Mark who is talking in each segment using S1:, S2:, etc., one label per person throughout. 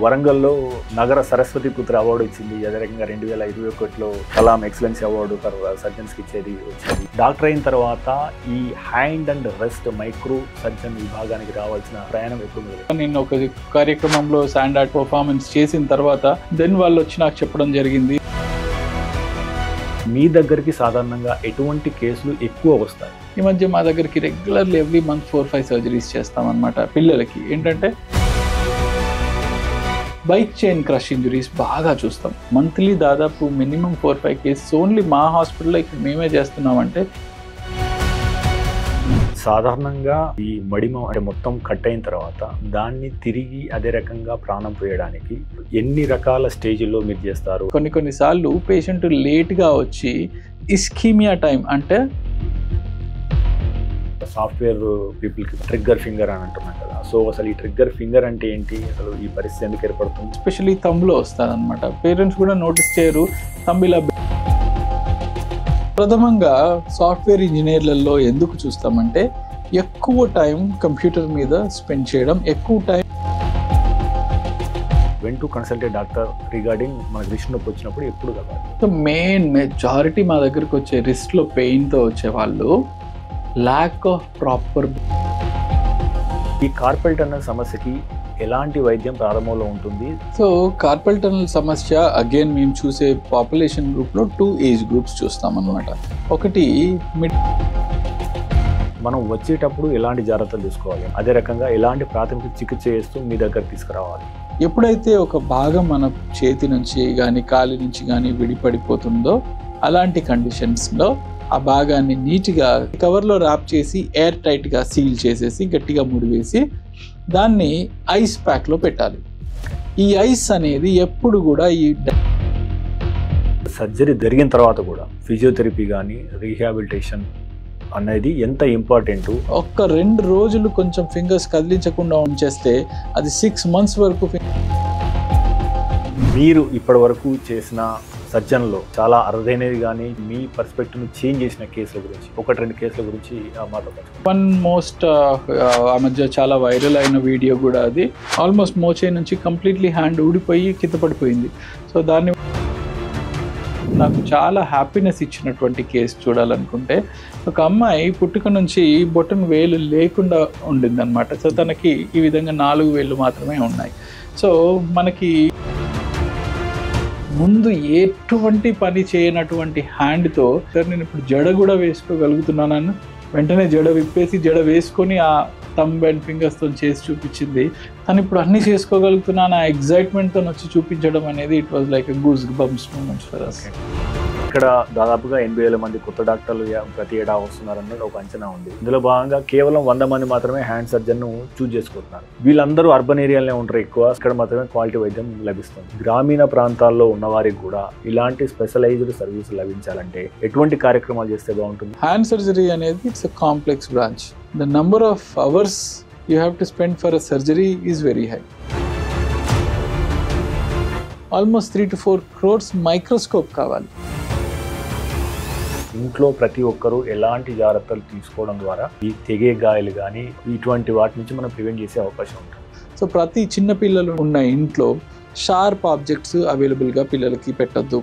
S1: వరంగల్లో నగర సరస్వతి పుత్ర అవార్డు ఇచ్చింది. అదే రకంగా 2021లో కలాం ఎక్సలెన్స్ అవార్డు ఫర్ సర్జన్స్కి ఇచ్చేది వచ్చింది. డాక్టర్ అయిన తర్వాత ఈ hand and wrist micro surgeon విభాగానికి రావాల్సిన ప్రయాణం ఎప్పుడు మొదలైంది?
S2: నేను ఒక కార్యక్రమంలో స్టాండ్ ఆర్ట్ పర్ఫార్మెన్స్ చేసిన తర్వాత దెన్ వాళ్ళు వచ్చి నాకు చెప్పడం జరిగింది.
S1: మీ దగ్గరికి సాధారణంగా ఎటువంటి కేసులు ఎక్కువ వస్తాయి?
S2: ఈ మధ్య మా దగ్గరికి రెగ్యులర్లీ ఎవ్రీ మంత్ 4-5 సర్జరీస్ చేస్తామన్నమాట. పిల్లలకి ఏంటంటే బైక్ చైన్ క్రష్ ఇంజురీస్ బాగా చూస్తాం. మంత్లీ దాదాపు మినిమం 4-5 కేసెస్ ఓన్లీ మా హాస్పిటల్లో ఇక్కడ మేమే చేస్తున్నామంటే.
S1: సాధారణంగా ఈ మడిమ అంటే మొత్తం కట్ అయిన తర్వాత దాన్ని తిరిగి అదే రకంగా ప్రాణం పోయడానికి ఎన్ని రకాల స్టేజ్ల్లో మీరు చేస్తారు?
S2: కొన్నిసార్లు పేషెంట్ లేట్గా వచ్చి ఇస్కీమియా టైం అంటే
S1: సాఫ్ట్వేర్ పీపుల్కి ట్రిగ్గర్ ఫింగర్ అని అంటున్నాం కదా. సో అసలు ఈ ట్రిగ్గర్ ఫింగర్ అంటే ఏంటి, అసలు ఈ పరిస్థితి ఎందుకు ఏర్పడుతుంది?
S2: ఎస్పెషల్లీ థంబ్లో వస్తుందన్నమాట. పేరెంట్స్ కూడా నోటీస్ చేయరు. థంబ్ ఇలా. ప్రథమంగా సాఫ్ట్వేర్ ఇంజనీర్లలో ఎందుకు చూస్తామంటే ఎక్కువ టైం కంప్యూటర్ మీద స్పెండ్ చేయడం, ఎక్కువ time.
S1: When to consult doctor regarding మనకు రిస్ట్ నొప్పి వచ్చినప్పుడు ఎప్పుడు కదా?
S2: సో మెయిన్ మెజారిటీ మా దగ్గరకు వచ్చే రిస్ట్లో పెయిన్తో వచ్చే వాళ్ళు ల్యాక్ ఆఫ్ ప్రాపర్.
S1: ఈ కార్పల్ టన్నల్ సమస్యకి ఎలాంటి వైద్యం ప్రారంభంలో ఉంటుంది?
S2: సో కార్పల్ టన్నల్ సమస్య అగైన్ మేము చూసే పాపులేషన్ గ్రూప్లో 2 ఏజ్ గ్రూప్స్ చూస్తామన్నమాట. ఒకటి
S1: మనం వచ్చేటప్పుడు ఎలాంటి జాగ్రత్తలు తీసుకోవాలి, అదే రకంగా ఎలాంటి ప్రాథమిక చికిత్స చేస్తూ మీ దగ్గర తీసుకురావాలి?
S2: ఎప్పుడైతే ఒక భాగం మన చేతి నుంచి కానీ కాలి నుంచి కానీ విడిపడిపోతుందో అలాంటి కండిషన్స్లో ఆ భాగాన్ని నీట్గా కవర్లో ర్యాప్ చేసి ఎయిర్ టైట్గా సీల్ చేసేసి గట్టిగా ముడివేసి దాన్ని ఐస్ ప్యాక్లో పెట్టాలి. ఈ ఐస్ అనేది ఎప్పుడు కూడా ఈ
S1: సర్జరీ జరిగిన తర్వాత కూడా ఫిజియోథెరపీ కానీ రీహాబిలిటేషన్ అనేది ఎంత ఇంపార్టెంట్?
S2: ఒక్క 2 రోజులు కొంచెం ఫింగర్స్ కదిలించకుండా ఉంచేస్తే అది 6 months వరకు.
S1: మీరు ఇప్పటి వరకు చేసిన సర్జన్లో చాలా అరుదైనది కానీ మీ పర్స్పెక్టివ్ను చేంజ్ చేసిన కేసుల గురించి 1-2 కేసుల గురించి మాట్లాడచ్చు.
S2: వన్ మోస్ట్ ఆ మధ్య చాలా వైరల్ అయిన వీడియో కూడా అది. ఆల్మోస్ట్ మోచే నుంచి కంప్లీట్లీ హ్యాండ్ ఊడిపోయి కింద పడిపోయింది. సో దాన్ని నాకు చాలా హ్యాపీనెస్ ఇచ్చినటువంటి కేసు చూడాలనుకుంటే, ఒక అమ్మాయి పుట్టుక నుంచి బొటన్ వేలు లేకుండా ఉండిందనమాట. సో తనకి ఈ విధంగా 4 వేళ్ళు మాత్రమే ఉన్నాయి. సో మనకి ముందు ఎటువంటి పని చేయనటువంటి హ్యాండ్తో సార్ నేను ఇప్పుడు జడ కూడా వేసుకోగలుగుతున్నానని వెంటనే జడ విప్పేసి జడ వేసుకొని ఆ థంబ్ అండ్ ఫింగర్స్తో చేసి చూపించింది. తను ఇప్పుడు అన్నీ చేసుకోగలుగుతున్నాను ఆ ఎగ్జైట్మెంట్తో వచ్చి చూపించడం అనేది it was like a goose bumps moments for us.
S1: ఇక్కడ దాదాపుగా 80,000 మంది కొత్త డాక్టర్లు ప్రతి ఏటా వస్తున్నారనేది ఒక అంచనా ఉంది. ఇందులో భాగంగా కేవలం 100 మంది మాత్రమే హ్యాండ్ సర్జన్ను చూజ్ చేసుకుంటున్నారు. వీళ్ళందరూ అర్బన్ ఏరియాలోనే ఉంటారు ఎక్కువ. ఇక్కడ మాత్రమే క్వాలిటీ వైద్యం లభిస్తుంది. గ్రామీణ ప్రాంతాల్లో ఉన్నవారికి కూడా ఇలాంటి స్పెషలైజ్డ్ సర్వీస్ లభించాలంటే ఎటువంటి కార్యక్రమాలు చేస్తే బాగుంటుంది?
S2: హ్యాండ్ సర్జరీ అనేది it's a complex branch. The number of hours you have to spend for a surgery is very high. Almost 3 to 4 crores microscope కావాలి.
S1: ఇంట్లో ప్రతి ఒక్కరూ ఎలాంటి జాగ్రత్తలు తీసుకోవడం ద్వారా ఈ తెగే గాయాలు కానీ ఇటువంటి వాటి నుంచి మనం ప్రివెంట్ చేసే అవకాశం ఉంటుంది?
S2: సో ప్రతి చిన్న పిల్లలు ఉన్న ఇంట్లో షార్ప్ ఆబ్జెక్ట్స్ అవైలబుల్గా పిల్లలకి పెట్టద్దు.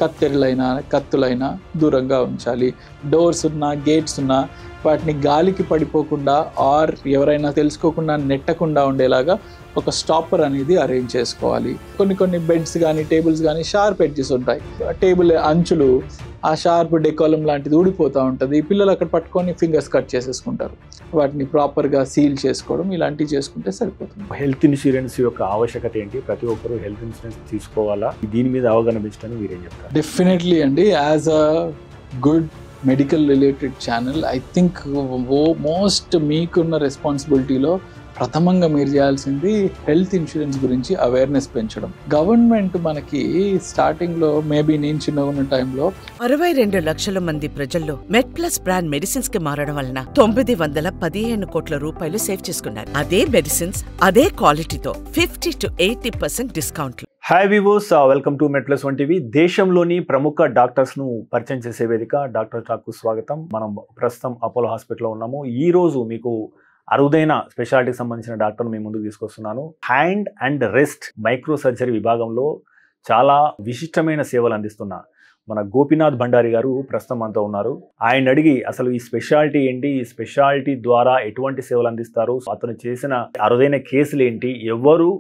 S2: కత్తెరలైనా కత్తులైనా దూరంగా ఉంచాలి. డోర్స్ ఉన్నా గేట్స్ ఉన్నా వాటిని గాలికి పడిపోకుండా ఆర్ ఎవరైనా తెలుసుకోకుండా నెట్టకుండా ఉండేలాగా ఒక స్టాపర్ అనేది అరేంజ్ చేసుకోవాలి. కొన్ని బెడ్స్ కానీ టేబుల్స్ కానీ షార్ప్ ఎడ్జెస్ ఉంటాయి. టేబుల్ అంచులు ఆ షార్ప్ డెకాలం లాంటిది ఊడిపోతూ ఉంటుంది. పిల్లలు అక్కడ పట్టుకొని ఫింగర్స్ కట్ చేసేసుకుంటారు. వాటిని ప్రాపర్గా సీల్ చేసుకోవడం ఇలాంటివి చేసుకుంటే సరిపోతుంది.
S1: హెల్త్ ఇన్సూరెన్స్ యొక్క ఆవశ్యకత ఏంటి? ప్రతి ఒక్కరూ హెల్త్ ఇన్సూరెన్స్ తీసుకోవాలా? దీని మీద అవగాహన పెంచడానికి మీరేం చెప్తారు?
S2: డెఫినెట్లీ అండి. As a good medical related channel I think most మీకున్న రెస్పాన్సిబిలిటీలో ప్రథమంగా మీరు చేయాల్సింది హెల్త్ ఇన్సూరెన్స్ గురించి అవేర్నెస్ పెంచడం. గవర్నమెంట్ మనకి స్టార్టింగ్ లో మేబీ నేను చిన్నగా ఉన్న టైంలో
S3: 62 లక్షల మంది ప్రజల్లో మెడ్ ప్లస్ బ్రాండ్ మెడిసిన్స్ కి మారడం వలన 915 కోట్ల రూపాయలు సేవ్ చేసుకున్నారు. అదే మెడిసిన్స్ అదే క్వాలిటీతో 50 to 80% డిస్కౌంట్లు.
S1: హాయ్ వివోస్, welcome to Med Plus 1 TV. దేశంలోని ప్రముఖ డాక్టర్స్ ను పరిచయం చేసే వేదిక డాక్టర్ టాక్ కు స్వాగతం. మనం ప్రస్తుతం అపోలో హాస్పిటల్లో ఉన్నాము. ఈ రోజు మీకు అరుదైన స్పెషాలిటీకి సంబంధించిన డాక్టర్ మీ ముందుకు తీసుకొస్తున్నాను. Hand and wrist micro surgery విభాగంలో చాలా విశిష్టమైన సేవలు అందిస్తున్న మన గోపీనాథ్ భండారి గారు ప్రస్తుతం మనతో ఉన్నారు. ఆయన అడిగి అసలు ఈ స్పెషాలిటీ ఏంటి, ఈ స్పెషాలిటీ ద్వారా ఎటువంటి సేవలు అందిస్తారు, అతను చేసిన అరుదైన కేసులు ఏంటి, ఎవరు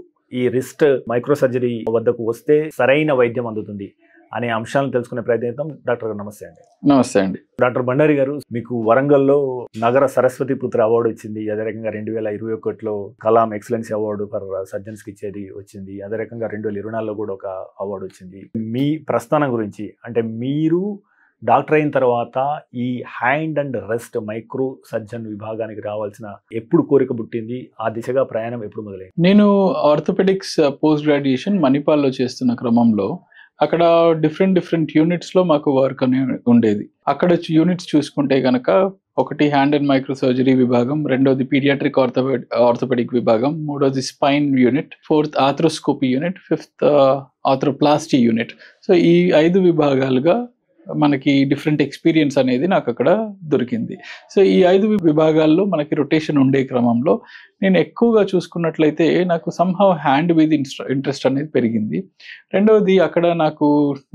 S1: ఈ రిస్ట్ మైక్రో సర్జరీ వద్దకు వస్తే సరైన వైద్యం అందుతుంది అనే అంశాలను తెలుసుకునే ప్రయత్నిద్దాం. డాక్టర్ గారు నమస్తే అండి.
S2: నమస్తే అండి.
S1: డాక్టర్ భండారి గారు, మీకు వరంగల్లో నగర సరస్వతి పుత్ర అవార్డు వచ్చింది. అదే రకంగా 2021లో కలాం ఎక్సలెన్స్ అవార్డు ఫర్ సర్జన్స్కి ఇచ్చేది వచ్చింది. అదే రకంగా 2024లో కూడా ఒక అవార్డు వచ్చింది. మీ ప్రస్థానం గురించి, అంటే మీరు డాక్టర్ అయిన తర్వాత ఈ hand and wrist micro surgeon విభాగానికి రావాల్సిన ఎప్పుడు కోరిక పుట్టింది, ఆ దిశగా ప్రయాణం ఎప్పుడు మొదలైంది?
S2: నేను ఆర్థోపెడిక్స్ పోస్ట్ గ్రాడ్యుయేషన్ మణిపాల్లో చేస్తున్న క్రమంలో అక్కడ డిఫరెంట్ యూనిట్స్లో మాకు వర్క్ అని ఉండేది. అక్కడ యూనిట్స్ చూసుకుంటే కనుక ఒకటి హ్యాండ్ అండ్ మైక్రో సర్జరీ విభాగం, రెండోది పీడియాట్రిక్ ఆర్థోపెడిక్ విభాగం, మూడోది spine unit, fourth arthroscopy unit, fifth arthroplasty unit. So ఈ 5 విభాగాలుగా మనకి డిఫరెంట్ ఎక్స్పీరియన్స్ అనేది నాకు అక్కడ దొరికింది. సో ఈ 5 విభాగాల్లో మనకి రొటేషన్ ఉండే క్రమంలో నేను ఎక్కువగా చూసుకున్నట్లయితే నాకు సంహౌ హ్యాండ్ మీద ఇంట్రెస్ట్ అనేది పెరిగింది. రెండవది అక్కడ నాకు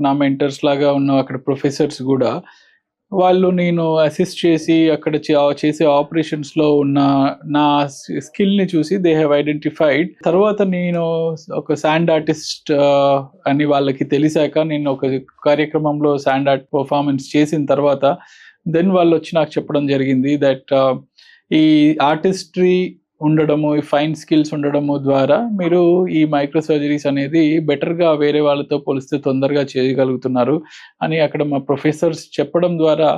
S2: నా మెంటర్స్ లాగా ఉన్న అక్కడ ప్రొఫెసర్స్ కూడా వాళ్ళు నేను అసిస్ట్ చేసి అక్కడ చేసే ఆపరేషన్స్లో ఉన్న నా స్కిల్ని చూసి దే హ్యావ్ ఐడెంటిఫైడ్. తర్వాత నేను ఒక శాండ్ ఆర్టిస్ట్ అని వాళ్ళకి తెలిసాక నేను ఒక కార్యక్రమంలో శాండ్ ఆర్ట్ పర్ఫార్మెన్స్ చేసిన తర్వాత దెన్ వాళ్ళు వచ్చి నాకు చెప్పడం జరిగింది దట్ ఈ ఆర్టిస్ట్రీ ఉండడము, ఈ ఫైన్ స్కిల్స్ ఉండడము ద్వారా మీరు ఈ మైక్రో సర్జరీస్ అనేది బెటర్గా వేరే వాళ్ళతో పోలిస్తే తొందరగా చేయగలుగుతున్నారు అని అక్కడ మా ప్రొఫెసర్స్ చెప్పడం ద్వారా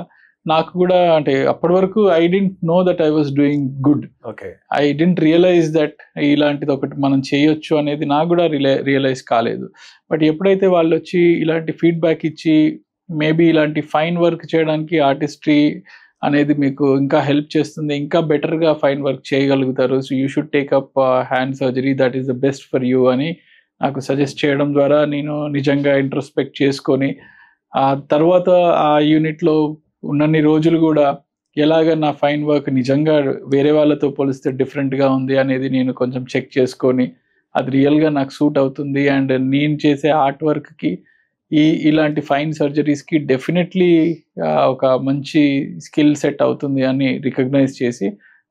S2: నాకు కూడా, అంటే అప్పటి వరకు I didn't know that I was doing good. I didn't realize that ఇలాంటిది ఒకటి మనం చేయొచ్చు అనేది నాకు కూడా రియలైజ్ కాలేదు. బట్ ఎప్పుడైతే వాళ్ళు వచ్చి ఇలాంటి ఫీడ్బ్యాక్ ఇచ్చి మేబీ ఇలాంటి ఫైన్ వర్క్ చేయడానికి ఆర్టిస్ట్రీ అనేది మీకు ఇంకా హెల్ప్ చేస్తుంది, ఇంకా బెటర్గా ఫైన్ వర్క్ చేయగలుగుతారు, so you should take up hand surgery, that is the best for you అని నాకు సజెస్ట్ చేయడం ద్వారా నేను నిజంగా ఇంట్రోస్పెక్ట్ చేసుకొని ఆ తర్వాత ఆ యూనిట్లో ఉన్నన్ని రోజులు కూడా ఎలాగ నా ఫైన్ వర్క్ నిజంగా వేరే వాళ్ళతో పోలిస్తే డిఫరెంట్గా ఉంది అనేది నేను కొంచెం చెక్ చేసుకొని అది రియల్గా నాకు సూట్ అవుతుంది అండ్ నేను చేసే ఆర్ట్ వర్క్కి ఇలాంటి ఫైన్ సర్జరీస్కి డెఫినెట్లీ ఒక మంచి స్కిల్ సెట్ అవుతుంది అని రికగ్నైజ్ చేసి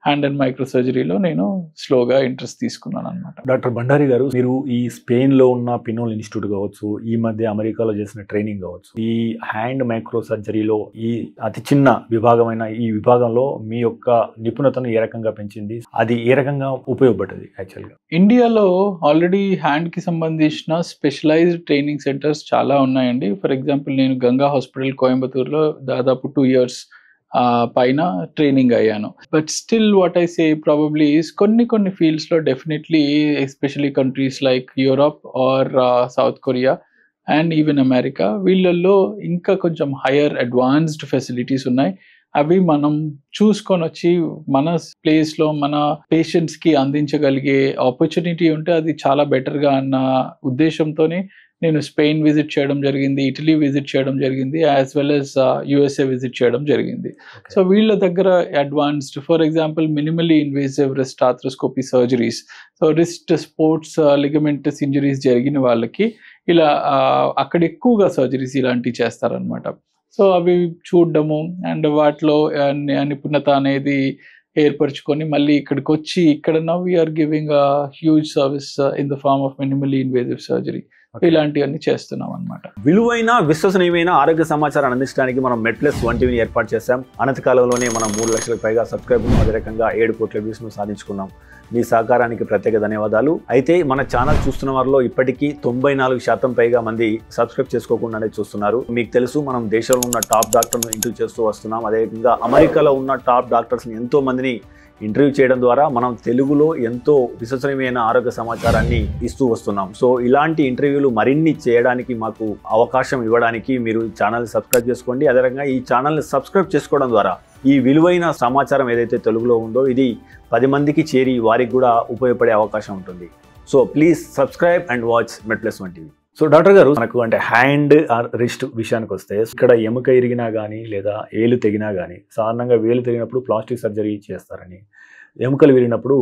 S2: హ్యాండ్ అండ్ మైక్రో సర్జరీలో నేను స్లోగా ఇంట్రెస్ట్ తీసుకున్నాను అనమాట.
S1: డాక్టర్ భండారి గారు, మీరు ఈ స్పెయిన్లో ఉన్న పినోల్ ఇన్స్టిట్యూట్ కావచ్చు, ఈ మధ్య అమెరికాలో చేసిన ట్రైనింగ్ కావచ్చు, ఈ హ్యాండ్ మైక్రో సర్జరీలో ఈ అతి చిన్న విభాగమైన ఈ విభాగంలో మీ యొక్క నిపుణతను ఏ రకంగా పెంచింది, అది ఏ రకంగా ఉపయోగపడ్డది? యాక్చువల్గా ఇండియాలో
S2: ఆల్రెడీ హ్యాండ్కి సంబంధించిన స్పెషలైజ్డ్ ట్రైనింగ్ సెంటర్స్ చాలా ఉన్నాయండి. ఫర్ ఎగ్జాంపుల్ నేను గంగా హాస్పిటల్ కోయంబత్తూర్లో దాదాపు 2 years పైన ట్రైనింగ్ అయ్యాను. But still what I say probably కొన్ని ఫీల్డ్స్లో definitely especially countries like Europe or South Korea and even America, వీళ్ళల్లో ఇంకా కొంచెం హయ్యర్ అడ్వాన్స్డ్ ఫెసిలిటీస్ ఉన్నాయి. అవి మనం చూసుకొని వచ్చి మన ప్లేస్లో మన పేషెంట్స్కి అందించగలిగే ఆపర్చునిటీ ఉంటే అది చాలా బెటర్గా అన్న ఉద్దేశంతోనే నేను స్పెయిన్ విజిట్ చేయడం జరిగింది, ఇటలీ విజిట్ చేయడం జరిగింది, as well as USA visit చేయడం జరిగింది. సో వీళ్ళ దగ్గర advanced, for example minimally invasive wrist arthroscopy surgeries, so wrist sports ligamentous injuries జరిగిన వాళ్ళకి ఇలా అక్కడ ఎక్కువగా సర్జరీస్ ఇలాంటివి చేస్తారనమాట. సో అవి చూడడము అండ్ వాటిలో నిపుణత అనేది ఏర్పరచుకొని మళ్ళీ ఇక్కడికి వచ్చి ఇక్కడ now we're giving huge service in the form of minimally invasive surgery, ఇలాంటివన్నీ చేస్తున్నాం అనమాట.
S1: విలువైన విశ్వసనీయమైన ఆరోగ్య సమాచారాన్ని అందించడానికి మనం మెడ్ప్లస్ 1 TVని ఏర్పాటు చేశాం. అనతి కాలంలోనే మనం 3 లక్షలకు పైగా సబ్స్క్రైబర్లు, అదే రకంగా 7 కోట్ల వ్యూస్ను సాధించుకున్నాం. మీ సహకారానికి ప్రత్యేక ధన్యవాదాలు. అయితే మన ఛానల్ చూస్తున్న వారిలో ఇప్పటికీ 94% పైగా మంది సబ్స్క్రైబ్ చేసుకోకుండానే చూస్తున్నారు. మీకు తెలుసు, మనం దేశంలో ఉన్న టాప్ డాక్టర్ను ఇంటర్వ్యూ చేస్తూ వస్తున్నాం. అదేవిధంగా అమెరికాలో ఉన్న టాప్ డాక్టర్స్ని ఎంతో మందిని ఇంటర్వ్యూ చేయడం ద్వారా మనం తెలుగులో ఎంతో విశ్వసనీయమైన ఆరోగ్య సమాచారాన్ని ఇస్తూ వస్తున్నాం. సో ఇలాంటి ఇంటర్వ్యూలు మరిన్ని చేయడానికి, మాకు అవకాశం ఇవ్వడానికి మీరు ఛానల్ని సబ్స్క్రైబ్ చేసుకోండి. అదే రకంగా ఈ ఛానల్ని సబ్స్క్రైబ్ చేసుకోవడం ద్వారా ఈ విలువైన సమాచారం ఏదైతే తెలుగులో ఉందో ఇది 10 మందికి చేరి వారికి కూడా ఉపయోగపడే అవకాశం ఉంటుంది. So please subscribe and watch MedPlus 1 TV. So doctor గారు, మనకు అంటే హ్యాండ్ ఆర్ రిస్ట్ విషయానికి వస్తే ఇక్కడ ఎముక ఇరిగినా కానీ లేదా ఏలు తెగినా కానీ, సాధారణంగా వేలు తెగినప్పుడు ప్లాస్టిక్ సర్జరీ చేస్తారని, ఎముకలు విరిగినప్పుడు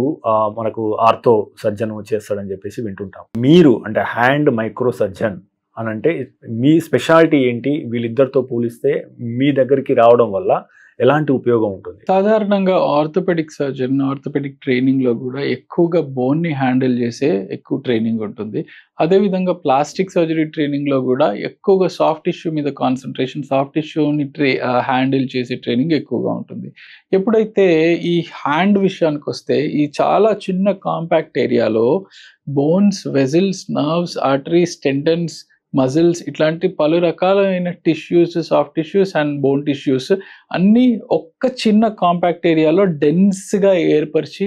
S1: మనకు ఆర్థో సర్జన్ చేస్తాడని చెప్పేసి వింటుంటాం. మీరు అంటే హ్యాండ్ మైక్రో సర్జన్ అని అంటే మీ స్పెషాలిటీ ఏంటి? వీళ్ళిద్దరితో పోలిస్తే మీ దగ్గరికి రావడం వల్ల ఎలాంటి ఉపయోగం ఉంటుంది?
S2: సాధారణంగా ఆర్థోపెడిక్ సర్జన్, ఆర్థోపెడిక్ ట్రైనింగ్లో కూడా ఎక్కువగా బోన్ని హ్యాండిల్ చేసే ఎక్కువ ట్రైనింగ్ ఉంటుంది. అదేవిధంగా ప్లాస్టిక్ సర్జరీ ట్రైనింగ్లో కూడా ఎక్కువగా సాఫ్ట్ టిష్యూ మీద కాన్సన్ట్రేషన్, సాఫ్ట్ టిష్యూని హ్యాండిల్ చేసే ట్రైనింగ్ ఎక్కువగా ఉంటుంది. ఎప్పుడైతే ఈ హ్యాండ్ విషయానికి వస్తే ఈ చాలా చిన్న కాంపాక్ట్ ఏరియాలో bones, vessels, nerves, arteries, tendons, muscles ఇట్లాంటి పలు రకాలైన tissues, soft tissues and bone tissues అన్నీ ఒక్క చిన్న కాంపాక్ట్ ఏరియాలో డెన్స్గా ఏర్పరిచి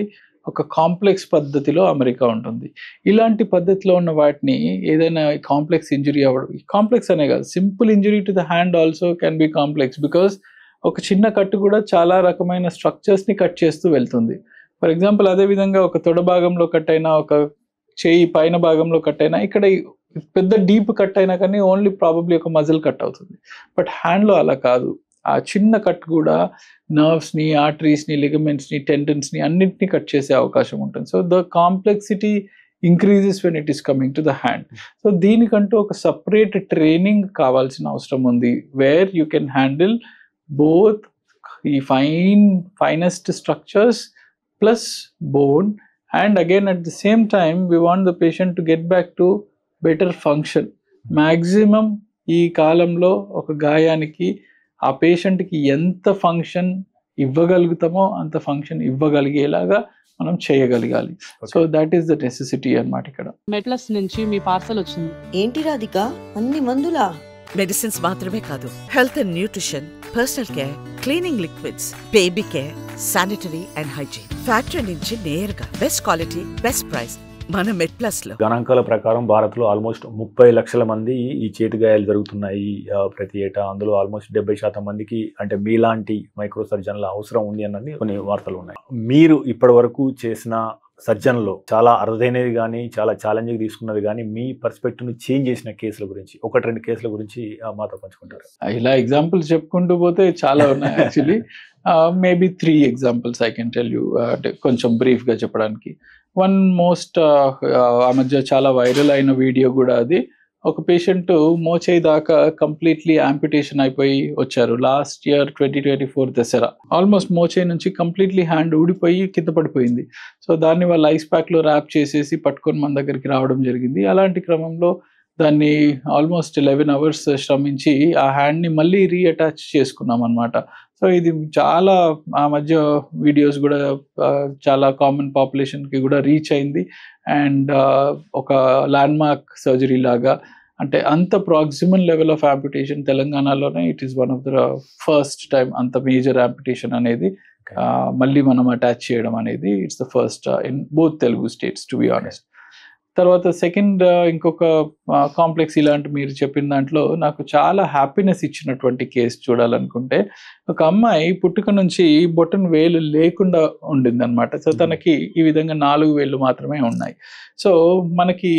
S2: ఒక కాంప్లెక్స్ పద్ధతిలో అమెరికా ఉంటుంది. ఇలాంటి పద్ధతిలో ఉన్న వాటిని ఏదైనా కాంప్లెక్స్ ఇంజరీ అవ్వడం, కాంప్లెక్స్ అనే కాదు, simple injury to the hand also can be complex because ఒక చిన్న కట్టు కూడా చాలా రకమైన స్ట్రక్చర్స్ని కట్ చేస్తూ వెళ్తుంది. ఫర్ ఎగ్జాంపుల్ అదేవిధంగా ఒక తొడ భాగంలో కట్ అయినా, ఒక చేయి పైన భాగంలో కట్ అయినా, ఇక్కడ పెద్ద డీప్ కట్ అయినా కానీ ఓన్లీ ప్రాబబ్లీ ఒక మజిల్ కట్ అవుతుంది. బట్ హ్యాండ్లో అలా కాదు. ఆ చిన్న కట్ కూడా నర్వ్స్ని, ఆర్టరీస్ని, లిగమెంట్స్ని, టెండన్స్ని అన్నింటినీ కట్ చేసే అవకాశం ఉంటుంది. So the complexity increases when it is coming to the hand. So దీనికంటూ ఒక సపరేట్ ట్రైనింగ్ కావాల్సిన అవసరం ఉంది, where you can handle both ఈ finest structures plus bone. And again at the same time we want the patient to get back to better function. Maximum ఈ కాలంలో ఒక గాయానికి ఆ పేషెంట్కి ఎంత ఫంక్షన్ ఇవ్వగలుగుతామో అంత ఫంక్షన్ ఇవ్వగలిగేలాగా మనం చేయగలగాలి. So that is the necessity అన్నమాట. ఇక్కడ
S4: మెడ్ప్లస్ నుంచి మీ పార్సల్ వచ్చింది.
S5: ఏంటి రాధిక, అన్ని మందులా?
S3: మెడిసిన్స్ మాత్రమే కాదు, health and nutrition, personal care, cleaning liquids, baby care, sanitary and hygiene. Factory నుంచి నేరుగా బెస్ట్ క్వాలిటీ, బెస్ట్ ప్రైస్ మన మెడ్ప్లస్ లో.
S1: గణాంకాల ప్రకారం భారత్లో ఆల్మోస్ట్ 30 లక్షల మంది ఈ చేతి గాయాలు జరుగుతున్నాయి ప్రతి ఏటా. అందులో ఆల్మోస్ట్ 70% మందికి అంటే మీలాంటి మైక్రో సర్జన్ల అవసరం ఉంది అన్నది కొన్ని వార్తలు ఉన్నాయి. మీరు ఇప్పటి వరకు చేసిన సర్జన్లో చాలా అరుదైనది కానీ చాలా ఛాలెంజింగ్ తీసుకున్నది కానీ మీ పర్స్పెక్టివ్ని చేంజ్ చేసిన కేసుల గురించి 1-2 కేసుల గురించి మాతో పంచుకుంటారు?
S2: ఇలా ఎగ్జాంపుల్స్ చెప్పుకుంటూ పోతే చాలా ఉన్నాయి. Actually maybe 3 examples I can tell you, అంటే కొంచెం బ్రీఫ్గా చెప్పడానికి. వన్ మోస్ట్ ఆ మధ్య చాలా వైరల్ అయిన వీడియో కూడా అది. ఒక పేషెంట్ మోచేయి దాకా కంప్లీట్లీ యాంపిటేషన్ అయిపోయి వచ్చారు లాస్ట్ ఇయర్ 2024 దసరా. ఆల్మోస్ట్ మోచేయి నుంచి కంప్లీట్లీ హ్యాండ్ ఊడిపోయి కింద పడిపోయింది. సో దాన్ని వాళ్ళు ఐస్ ప్యాక్లో ర్యాప్ చేసేసి పట్టుకొని మన దగ్గరికి రావడం జరిగింది. అలాంటి క్రమంలో దాన్ని ఆల్మోస్ట్ 11 hours శ్రమించి ఆ హ్యాండ్ని మళ్ళీ రీఅటాచ్ చేసుకున్నాం అనమాట. సో ఇది చాలా ఆ మధ్య వీడియోస్ కూడా చాలా కామన్ పాపులేషన్కి కూడా రీచ్ అయింది. అండ్ ఒక ల్యాండ్మార్క్ సర్జరీ లాగా, అంటే అంత ప్రాక్సిమల్ లెవెల్ ఆఫ్ యాంపిటేషన్ తెలంగాణలోనే it is one of the first time అంత మేజర్ యాంపిటేషన్ అనేది మళ్ళీ మనం అటాచ్ చేయడం అనేది it's the first in both Telugu states to be honest. తర్వాత సెకండ్ ఇంకొక కాంప్లెక్స్ ఇలాంటి మీరు చెప్పిన దాంట్లో నాకు చాలా హ్యాపీనెస్ ఇచ్చినటువంటి కేసు చూడాలనుకుంటే, ఒక అమ్మాయి పుట్టుక నుంచి బొటన్ వేలు లేకుండా ఉండింది అనమాట. సో తనకి ఈ విధంగా 4 వేళ్ళు మాత్రమే ఉన్నాయి. సో మనకి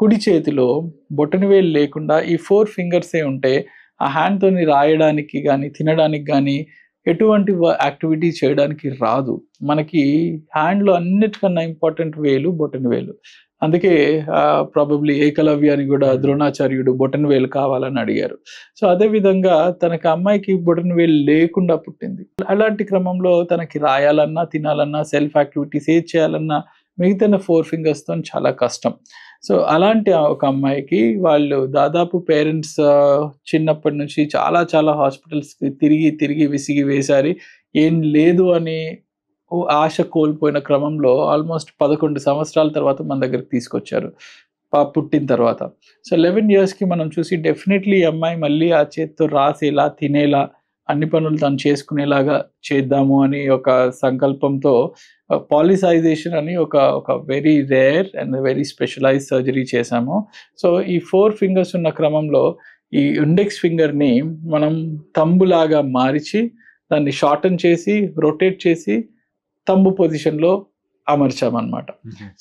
S2: కుడి చేతిలో బొటన్ వేలు లేకుండా ఈ 4 ఫింగర్సే ఉంటే ఆ హ్యాండ్తోని రాయడానికి కానీ తినడానికి కానీ ఎటువంటి యాక్టివిటీ చేయడానికి రాదు. మనకి హ్యాండ్లో అన్నిటికన్నా ఇంపార్టెంట్ వేలు బొటన్ వేలు. అందుకే ప్రాబబ్లీ ఏకలవ్యాన్ని కూడా ద్రోణాచార్యుడు బొటన్ వేలు కావాలని అడిగారు. సో అదేవిధంగా తనకి అమ్మాయికి బొటన్ వేలు లేకుండా పుట్టింది. అలాంటి క్రమంలో తనకి రాయాలన్నా తినాలన్నా సెల్ఫ్ యాక్టివిటీస్ ఏది చేయాలన్నా మిగతా 4 ఫింగర్స్తో చాలా కష్టం. సో అలాంటి ఒక అమ్మాయికి వాళ్ళు దాదాపు పేరెంట్స్ చిన్నప్పటి నుంచి చాలా చాలా హాస్పిటల్స్కి తిరిగి విసిగి వేసారి ఏం లేదు అని ఆశ కోల్పోయిన క్రమంలో ఆల్మోస్ట్ 11 సంవత్సరాల తర్వాత మన దగ్గరికి తీసుకొచ్చారు పుట్టిన తర్వాత. సో 11 yearsకి మనం చూసి డెఫినెట్లీ ఈ అమ్మాయి మళ్ళీ ఆ చేతితో రాసేలా తినేలా అన్ని పనులు తను చేసుకునేలాగా చేద్దాము అని ఒక సంకల్పంతో పాలిసైజేషన్ అని ఒక very rare and very specialised surgery చేశాము. సో ఈ 4 ఫింగర్స్ ఉన్న క్రమంలో ఈ ఇండెక్స్ ఫింగర్ని మనం తంబులాగా మార్చి దాన్ని షార్టన్ చేసి రొటేట్ చేసి తంబు పొజిషన్లో అమర్చామన్నమాట.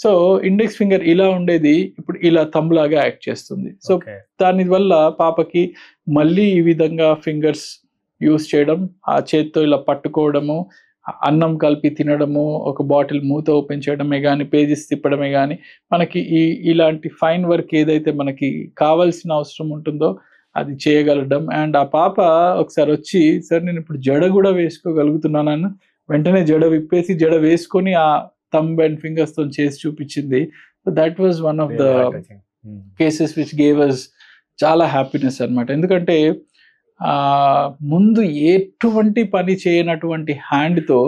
S2: సో ఇండెక్స్ ఫింగర్ ఇలా ఉండేది ఇప్పుడు ఇలా తంబులాగా యాక్ట్ చేస్తుంది. సో దానివల్ల పాపకి మళ్ళీ ఈ విధంగా ఫింగర్స్ యూస్ చేయడం, ఆ చేతితో ఇలా పట్టుకోవడము, అన్నం కలిపి తినడము, ఒక బాటిల్ మూత ఓపెన్ చేయడమే కానీ, పేజెస్ తిప్పడమే కానీ, మనకి ఇలాంటి ఫైన్ వర్క్ ఏదైతే మనకి కావాల్సిన అవసరం ఉంటుందో అది చేయగలగడం. అండ్ ఆ పాప ఒకసారి వచ్చి, సార్ నేను ఇప్పుడు జడ కూడా వేసుకోగలుగుతున్నాను, వెంటనే జడ విప్పేసి జడ వేసుకొని ఆ థంబ్ అండ్ ఫింగర్స్ తో చేసి చూపించింది. So that was one of the cases which gave us చాలా హ్యాపీనెస్ అనమాట. ఎందుకంటే ముందు ఎటువంటి పని చేయనటువంటి హ్యాండ్తో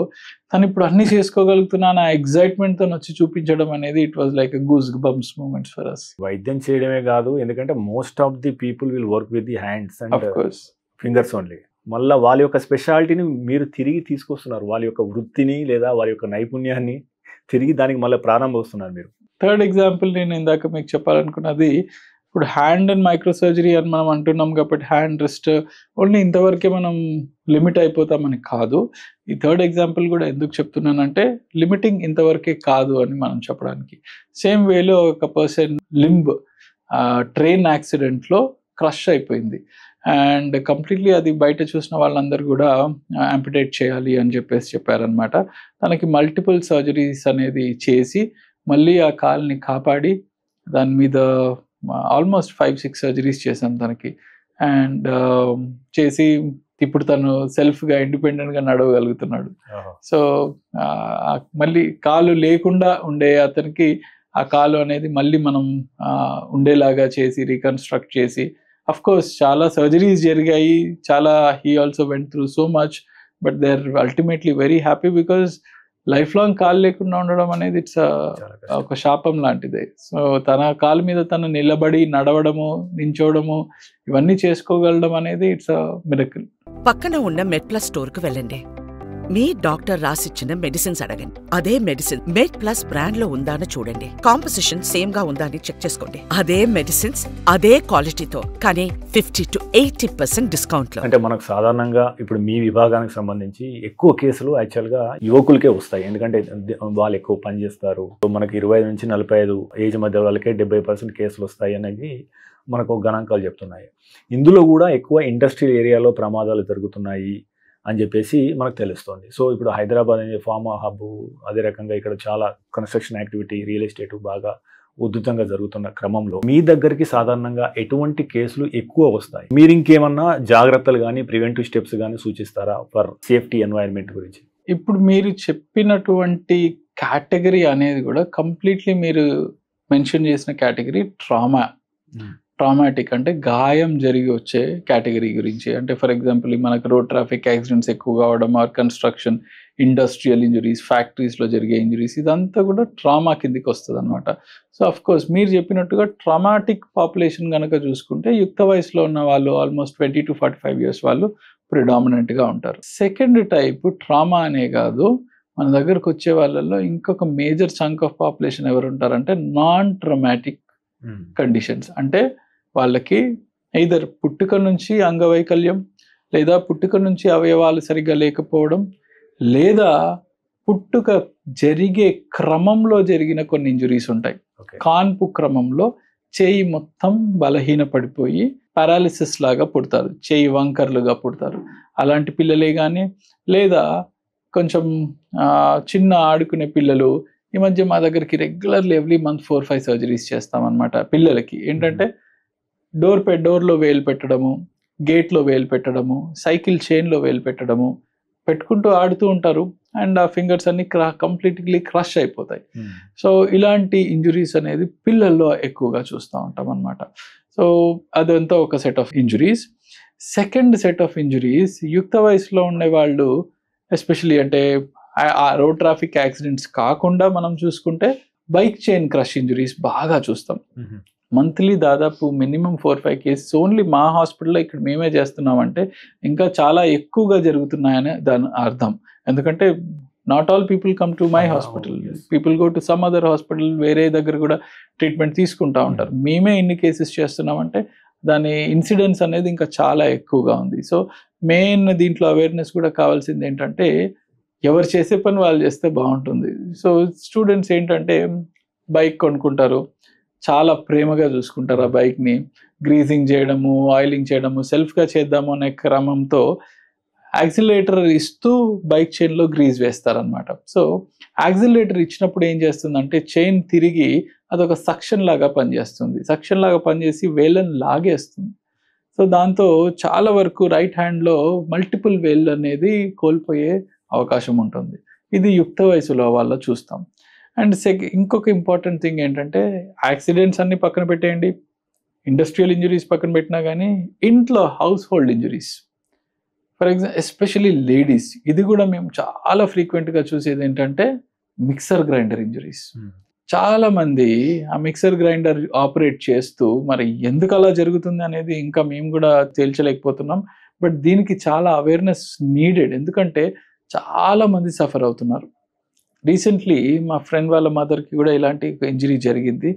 S2: తను ఇప్పుడు అన్ని చేసుకోగలుగుతున్నాను ఆ ఎగ్జైట్మెంట్తో వచ్చి చూపించడం అనేది it was like goose bumps moments for us.
S1: వైద్యం చేయడమే కాదు, ఎందుకంటే most of the people will work with the hands and fingers only. మళ్ళీ వాళ్ళ యొక్క స్పెషాలిటీని మీరు తిరిగి తీసుకొస్తున్నారు, వాళ్ళ యొక్క వృత్తిని లేదా వారి యొక్క నైపుణ్యాన్ని తిరిగి దానికి మళ్ళీ ప్రారంభిస్తున్నారు మీరు.
S2: థర్డ్ ఎగ్జాంపుల్ నేను ఇందాక మీకు చెప్పాలనుకున్నది, ఇప్పుడు హ్యాండ్ అండ్ మైక్రో సర్జరీ అని మనం అంటున్నాం కాబట్టి హ్యాండ్ రిస్ట్ ఓన్లీ ఇంతవరకే మనం లిమిట్ అయిపోతామని కాదు. ఈ థర్డ్ ఎగ్జాంపుల్ కూడా ఎందుకు చెప్తున్నానంటే లిమిటింగ్ ఇంతవరకే కాదు అని మనం చెప్పడానికి. సేమ్ వేలో ఒక పర్సన్ లింబ్ ట్రైన్ యాక్సిడెంట్లో క్రష్ అయిపోయింది అండ్ కంప్లీట్లీ అది బయట చూసిన వాళ్ళందరూ కూడా యాంపిటేట్ చేయాలి అని చెప్పారనమాట. తనకి మల్టిపుల్ సర్జరీస్ అనేది చేసి మళ్ళీ ఆ కాల్ని కాపాడి దాని మీద ఆల్మోస్ట్ 5-6 సర్జరీస్ చేశాం తనకి. అండ్ చేసి ఇప్పుడు తను సెల్ఫ్గా ఇండిపెండెంట్గా నడవగలుగుతున్నాడు. సో మళ్ళీ కాలు లేకుండా ఉండే అతనికి ఆ కాలు అనేది మళ్ళీ మనం ఉండేలాగా చేసి రీకన్స్ట్రక్ట్ చేసి, అఫ్ కోర్స్ చాలా సర్జరీస్ జరిగాయి, చాలా he also went through so much, but they are ultimately very happy because life long కాలు లేకుండా ఉండడం అనేది ఇట్స్ ఒక శాపం లాంటిదే. సో తన కాలు మీద తను నిలబడి నడవడము, నించోవడము ఇవన్నీ చేసుకోగలడం అనేది ఇట్స్ అ మిరకిల్.
S3: పక్కన ఉన్న మెడ్ప్లస్ స్టోర్ కు వెళ్ళండి. మీ డాక్టర్ రాసిచ్చిన మెడిసిన్స్ అడగండి. అదే మెడిసిన్ మెడ్ ప్లస్ బ్రాండ్ లో ఉందా అని చూడండి. కాంపోజిషన్ సేమ్ గా ఉందా అని చెక్ చేసుకోండి. అదే మెడిసిన్స్ అదే క్వాలిటీతో కానీ 50-80% డిస్కౌంట్ లో.
S1: అంటే మనకు సాధారణంగా ఇప్పుడు మీ విభాగానికి సంబంధించి ఎక్కువ కేసులు యాక్చువల్ గా యువకులకే వస్తాయి, ఎందుకంటే వాళ్ళు ఎక్కువ పని చేస్తారు. మనకి 25-45 ఏజ్ మధ్య వాళ్ళకే 70% కేసులు వస్తాయి అనేది మనకు గణాంకాలు చెప్తున్నాయి. ఇందులో కూడా ఎక్కువ ఇండస్ట్రియల్ ఏరియాలో ప్రమాదాలు జరుగుతున్నాయి అని చెప్పేసి మనకు తెలుస్తుంది. సో ఇప్పుడు హైదరాబాద్ అనేది ఫార్మా హబ్, అదే రకంగా ఇక్కడ చాలా కన్స్ట్రక్షన్ యాక్టివిటీ, రియల్ ఎస్టేట్ బాగా ఉధృతంగా జరుగుతున్న క్రమంలో మీ దగ్గరికి సాధారణంగా ఎటువంటి కేసులు ఎక్కువ వస్తాయి? మీరు ఇంకేమన్నా జాగ్రత్తలు కానీ ప్రివెంటివ్ స్టెప్స్ కానీ సూచిస్తారా ఫర్ సేఫ్టీ ఎన్వైరన్మెంట్ గురించి?
S2: ఇప్పుడు మీరు చెప్పినటువంటి కేటగిరీ అనేది కూడా కంప్లీట్లీ మీరు మెన్షన్ చేసిన కేటగిరీ ట్రామాటిక్, అంటే గాయం జరిగి వచ్చే కేటగిరీ గురించి. అంటే ఫర్ ఎగ్జాంపుల్ మనకు రోడ్ ట్రాఫిక్ యాక్సిడెంట్స్ ఎక్కువ కావడం, ఆర్ కన్స్ట్రక్షన్, ఇండస్ట్రియల్ ఇంజురీస్, ఫ్యాక్టరీస్లో జరిగే ఇంజురీస్, ఇదంతా కూడా ట్రామా కిందికి వస్తుంది అనమాట. సో అఫ్ కోర్స్ మీరు చెప్పినట్టుగా ట్రామాటిక్ పాపులేషన్ కనుక చూసుకుంటే యుక్త వయసులో ఉన్న వాళ్ళు ఆల్మోస్ట్ 20-45 ఇయర్స్ వాళ్ళు ప్రిడామినెంట్గా ఉంటారు. సెకండ్ టైప్ ట్రామా అనే కాదు, మన దగ్గరకు వచ్చే వాళ్ళల్లో ఇంకొక మేజర్ చంక్ ఆఫ్ పాపులేషన్ ఎవరు ఉంటారంటే నాన్ ట్రామాటిక్ కండిషన్స్. అంటే వాళ్ళకి ఐదర్ పుట్టుక నుంచి అంగవైకల్యం, లేదా పుట్టుక నుంచి అవయవాలు సరిగ్గా లేకపోవడం, లేదా పుట్టుక జరిగే క్రమంలో జరిగిన కొన్ని ఇంజురీస్ ఉంటాయి. కాన్పు క్రమంలో చేయి మొత్తం బలహీన పడిపోయి పారాలిసిస్ లాగా పుడతారు, చేయి వంకర్లుగా పుడతారు. అలాంటి పిల్లలే కానీ, లేదా కొంచెం చిన్న ఆడుకునే పిల్లలు, ఈ మధ్య మా దగ్గరికి రెగ్యులర్లీ ఎవ్రీ మంత్ 4-5 సర్జరీస్ చేస్తామన్నమాట. పిల్లలకి ఏంటంటే డోర్లో వేలు పెట్టడము, గేట్లో వేలు పెట్టడము, సైకిల్ చైన్లో వేలు పెట్టడము, పెట్టుకుంటూ ఆడుతూ ఉంటారు అండ్ ఆ ఫింగర్స్ అన్ని కంప్లీట్లీ క్రష్ అయిపోతాయి. సో ఇలాంటి ఇంజురీస్ అనేది పిల్లల్లో ఎక్కువగా చూస్తూ ఉంటాం అన్నమాట. సో అదంతా ఒక set of injuries. Second set of injuries యుక్త వయసులో ఉండే వాళ్ళు, ఎస్పెషలీ అంటే ఆ రోడ్ ట్రాఫిక్ యాక్సిడెంట్స్ కాకుండా మనం చూసుకుంటే బైక్ చైన్ క్రష్ ఇంజురీస్ బాగా చూస్తాం. మంత్లీ దాదాపు మినిమం 4-5 కేసెస్ ఓన్లీ మా హాస్పిటల్లో ఇక్కడ మేమే చేస్తున్నామంటే ఇంకా చాలా ఎక్కువగా జరుగుతున్నాయని దాని అర్థం. ఎందుకంటే not all people come to my hospital, people go to some other hospital, వేరే దగ్గర కూడా ట్రీట్మెంట్ తీసుకుంటూ ఉంటారు. మేమే ఇన్ని కేసెస్ చేస్తున్నామంటే దాని ఇన్సిడెన్స్ అనేది ఇంకా చాలా ఎక్కువగా ఉంది. సో మెయిన్ దీంట్లో అవేర్నెస్ కూడా కావాల్సింది ఏంటంటే ఎవరు చేసే పని వాళ్ళు చేస్తే బాగుంటుంది. సో స్టూడెంట్స్ ఏంటంటే బైక్ కొనుక్కుంటారు, చాలా ప్రేమగా చూసుకుంటారు ఆ బైక్ని, గ్రీజింగ్ చేయడము, ఆయిలింగ్ చేయడము, సెల్ఫ్గా చేద్దాము అనే క్రమంతో యాక్సిలరేటర్ ఇస్తూ బైక్ చైన్లో గ్రీజ్ వేస్తారనమాట. సో యాక్సిలరేటర్ ఇచ్చినప్పుడు ఏం చేస్తుందంటే చైన్ తిరిగి అదొక సక్షన్ లాగా పనిచేస్తుంది. సక్షన్ లాగా పనిచేసి వేళ్ళని లాగేస్తుంది. సో దాంతో చాలా వరకు రైట్ హ్యాండ్లో మల్టిపుల్ వేళ్ళు అనేది కోల్పోయే అవకాశం ఉంటుంది. ఇది యుక్త వయసులో వాళ్ళ చూస్తాం. అండ్ ఇంకొక ఇంపార్టెంట్ థింగ్ ఏంటంటే యాక్సిడెంట్స్ అన్ని పక్కన పెట్టేయండి, ఇండస్ట్రియల్ ఇంజరీస్ పక్కన పెట్టినా కానీ ఇంట్లో house hold injuries, for example especially ladies, ఇది కూడా మేము చాలా ఫ్రీక్వెంట్గా చూసేది ఏంటంటే మిక్సర్ గ్రైండర్ ఇంజరీస్. చాలా మంది ఆ మిక్సర్ గ్రైండర్ ఆపరేట్ చేస్తూ మరి ఎందుకు అలా జరుగుతుంది అనేది ఇంకా మేము కూడా తేల్చలేకపోతున్నాం. బట్ దీనికి చాలా అవేర్నెస్ నీడెడ్, ఎందుకంటే చాలా మంది సఫర్ అవుతున్నారు. రీసెంట్లీ మా ఫ్రెండ్ వాళ్ళ మదర్కి కూడా ఇలాంటి ఇంజరీ జరిగింది.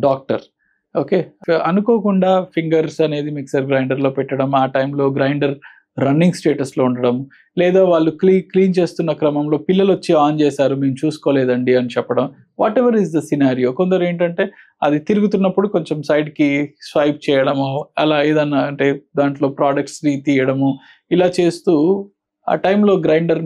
S2: డాక్టర్ అనుకోకుండా ఫింగర్స్ అనేది మిక్సర్ గ్రైండర్లో పెట్టడం, ఆ టైంలో గ్రైండర్ రన్నింగ్ స్టేటస్లో ఉండడం, లేదా వాళ్ళు క్లీన్ చేస్తున్న క్రమంలో పిల్లలు వచ్చి ఆన్ చేశారు మేము చూసుకోలేదండి అని చెప్పడం, what ever is the scenario. కొందరు ఏంటంటే అది తిరుగుతున్నప్పుడు కొంచెం సైడ్కి స్వైప్ చేయడము, అలా ఏదన్నా అంటే దాంట్లో ప్రోడక్ట్స్ని తీయడము, ఇలా చేస్తూ ఆ టైంలో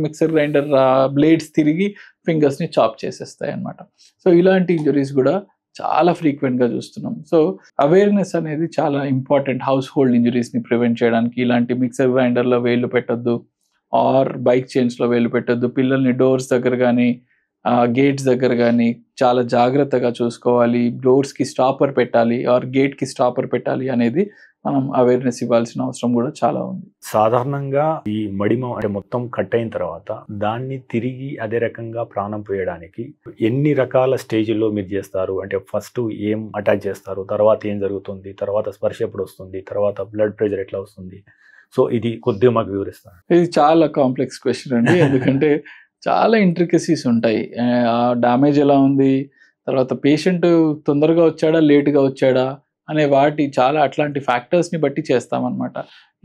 S2: మిక్సర్ గ్రైండర్ బ్లేడ్స్ తిరిగి ఫింగర్స్ని చాప్ చేసేస్తాయి అన్నమాట. సో ఇలాంటి ఇంజరీస్ కూడా చాలా ఫ్రీక్వెంట్గా చూస్తున్నాం. సో అవేర్నెస్ అనేది చాలా ఇంపార్టెంట్ హౌస్ హోల్డ్ ఇంజరీస్ని ప్రివెంట్ చేయడానికి. ఇలాంటి మిక్సర్ గ్రైండర్లో వేళ్ళు పెట్టద్దు, ఆర్ బైక్ చైన్స్లో వేళ్ళు పెట్టద్దు, పిల్లల్ని డోర్స్ దగ్గర కానీ గేట్స్ దగ్గర కానీ చాలా జాగ్రత్తగా చూసుకోవాలి, డోర్స్కి స్టాపర్ పెట్టాలి ఆర్ గేట్కి స్టాపర్ పెట్టాలి అనేది మనం అవేర్నెస్ ఇవ్వాల్సిన అవసరం కూడా చాలా ఉంది.
S1: సాధారణంగా ఈ మడిమ అంటే మొత్తం కట్ అయిన తర్వాత దాన్ని తిరిగి అదే రకంగా ప్రాణం పోయడానికి ఎన్ని రకాల స్టేజ్లో మీరు చేస్తారు? అంటే ఫస్ట్ ఏం అటాక్ చేస్తారు, తర్వాత ఏం జరుగుతుంది, తర్వాత స్పర్శ ఎప్పుడు వస్తుంది, తర్వాత బ్లడ్ ప్రెషర్ ఎట్లా వస్తుంది? సో ఇది కొద్దిగా మాకు వివరిస్తాను.
S2: ఇది చాలా కాంప్లెక్స్ క్వశ్చన్ అండి, ఎందుకంటే చాలా ఇంట్రికసీస్ ఉంటాయి. ఆ డ్యామేజ్ ఎలా ఉంది, తర్వాత పేషెంట్ తొందరగా వచ్చాడా లేట్గా వచ్చాడా అనే చాలా అట్లాంటి ఫ్యాక్టర్స్ని బట్టి చేస్తామన్నమాట.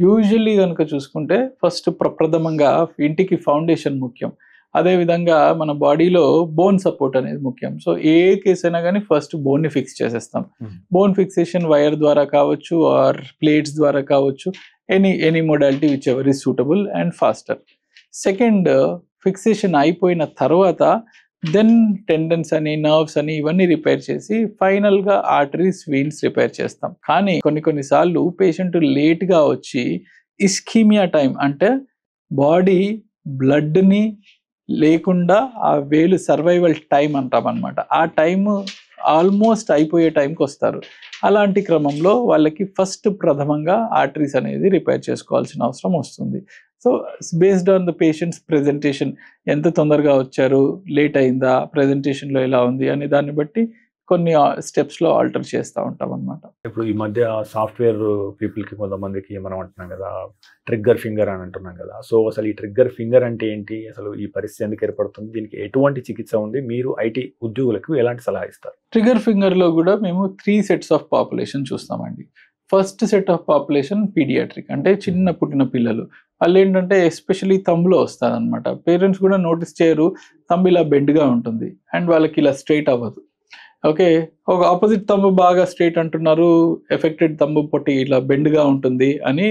S2: యూజువల్లీ కనుక చూసుకుంటే ఫస్ట్ ప్రప్రథమంగా ఇంటికి ఫౌండేషన్ ముఖ్యం, అదేవిధంగా మన బాడీలో బోన్ సపోర్ట్ అనేది ముఖ్యం. సో ఏ కేసు అయినా కానీ ఫస్ట్ బోన్ని ఫిక్స్ చేసేస్తాం. బోన్ ఫిక్సేషన్ వైర్ ద్వారా కావచ్చు ఆర్ ప్లేట్స్ ద్వారా కావచ్చు, any modality whichever is suitable and faster. Second, fixation అయిపోయిన తర్వాత దెన్ టెండన్స్ అని నర్వ్స్ అని ఇవన్నీ రిపేర్ చేసి ఫైనల్గా ఆర్టరీస్ వీన్స్ రిపేర్ చేస్తాం. కానీ కొన్నిసార్లు పేషెంట్ లేట్గా వచ్చి ఇస్కీమియా టైం అంటే బాడీ బ్లడ్ని లేకుండా ఆ వేలు సర్వైవల్ టైం అంటాం అనమాట, ఆ టైం ఆల్మోస్ట్ అయిపోయే టైంకి వస్తారు. అలాంటి క్రమంలో వాళ్ళకి ఫస్ట్ ప్రథమంగా ఆర్టరీస్ అనేది రిపేర్ చేసుకోవాల్సిన అవసరం వస్తుంది. So based on the patients presentation, ఎంత తొందరగా వచ్చారు, లేట్ అయిందా, ప్రెజెంటేషన్లో ఎలా ఉంది అనే దాన్ని బట్టి కొన్ని స్టెప్స్లో ఆల్టర్ చేస్తూ ఉంటాం అనమాట.
S1: ఇప్పుడు ఈ మధ్య సాఫ్ట్వేర్ పీపుల్కి కొంతమందికి మనం అంటున్నాం కదా ట్రిగ్గర్ ఫింగర్ అని అంటున్నాం కదా. సో అసలు ఈ ట్రిగ్గర్ ఫింగర్ అంటే ఏంటి, అసలు ఈ పరిస్థితి ఎందుకు ఏర్పడుతుంది, దీనికి ఎటువంటి చికిత్స ఉంది, మీరు ఐటీ ఉద్యోగులకు ఎలాంటి సలహా ఇస్తారు?
S2: ట్రిగ్గర్ ఫింగర్లో కూడా మేము 3 sets ఆఫ్ పాపులేషన్ చూస్తామండి. First set of population paediatric, అంటే చిన్న పుట్టిన పిల్లలు. వాళ్ళు ఏంటంటే ఎస్పెషలీ థంబ్లో వస్తుంది అనమాట. పేరెంట్స్ కూడా నోటీస్ చేయరు, థంబ్ ఇలా బెండ్గా ఉంటుంది అండ్ వాళ్ళకి ఇలా స్ట్రైట్ అవ్వదు. ఒక ఆపోజిట్ థంబ్ బాగా స్ట్రైట్ అంటున్నారు, ఎఫెక్టెడ్ థంబ్ పొట్టి ఇలా బెండ్గా ఉంటుంది అని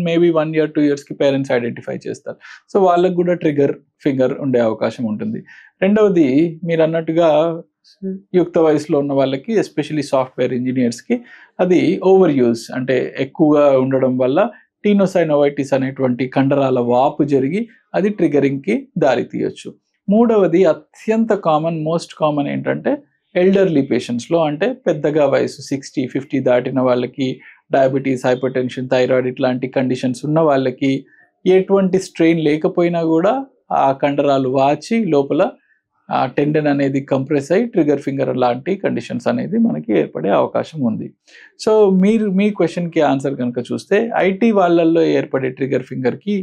S2: మేబీ 1 year 2 yearsకి పేరెంట్స్ ఐడెంటిఫై చేస్తారు. సో వాళ్ళకు కూడా ట్రిగ్గర్ ఫింగర్ ఉండే అవకాశం ఉంటుంది. రెండవది మీరు అన్నట్టుగా యుక్త వయసులో ఉన్న వాళ్ళకి, ఎస్పెషలీ సాఫ్ట్వేర్ ఇంజనీర్స్కి అది ఓవర్ యూజ్ అంటే ఎక్కువగా ఉండడం వల్ల టీనోసైనోవైటిస్ అనేటువంటి కండరాల వాపు జరిగి అది ట్రిగరింగ్కి దారి తీయొచ్చు. మూడవది అత్యంత మోస్ట్ కామన్ ఏంటంటే ఎల్డర్లీ పేషెంట్స్లో, అంటే పెద్దగా వయసు 60-50 దాటిన వాళ్ళకి, డయాబెటీస్, హైపర్ టెన్షన్, థైరాయిడ్ ఇట్లాంటి కండిషన్స్ ఉన్న వాళ్ళకి ఎటువంటి స్ట్రెయిన్ లేకపోయినా కూడా ఆ కండరాలు వాచి లోపల ఆ టెండన్ అనేది కంప్రెస్ అయ్యి ట్రిగర్ ఫింగర్ లాంటి కండిషన్స్ అనేది మనకి ఏర్పడే అవకాశం ఉంది. సో మీ క్వశ్చన్కి ఆన్సర్ కనుక చూస్తే ఐటీ వాళ్ళల్లో ఏర్పడే ట్రిగర్ ఫింగర్కి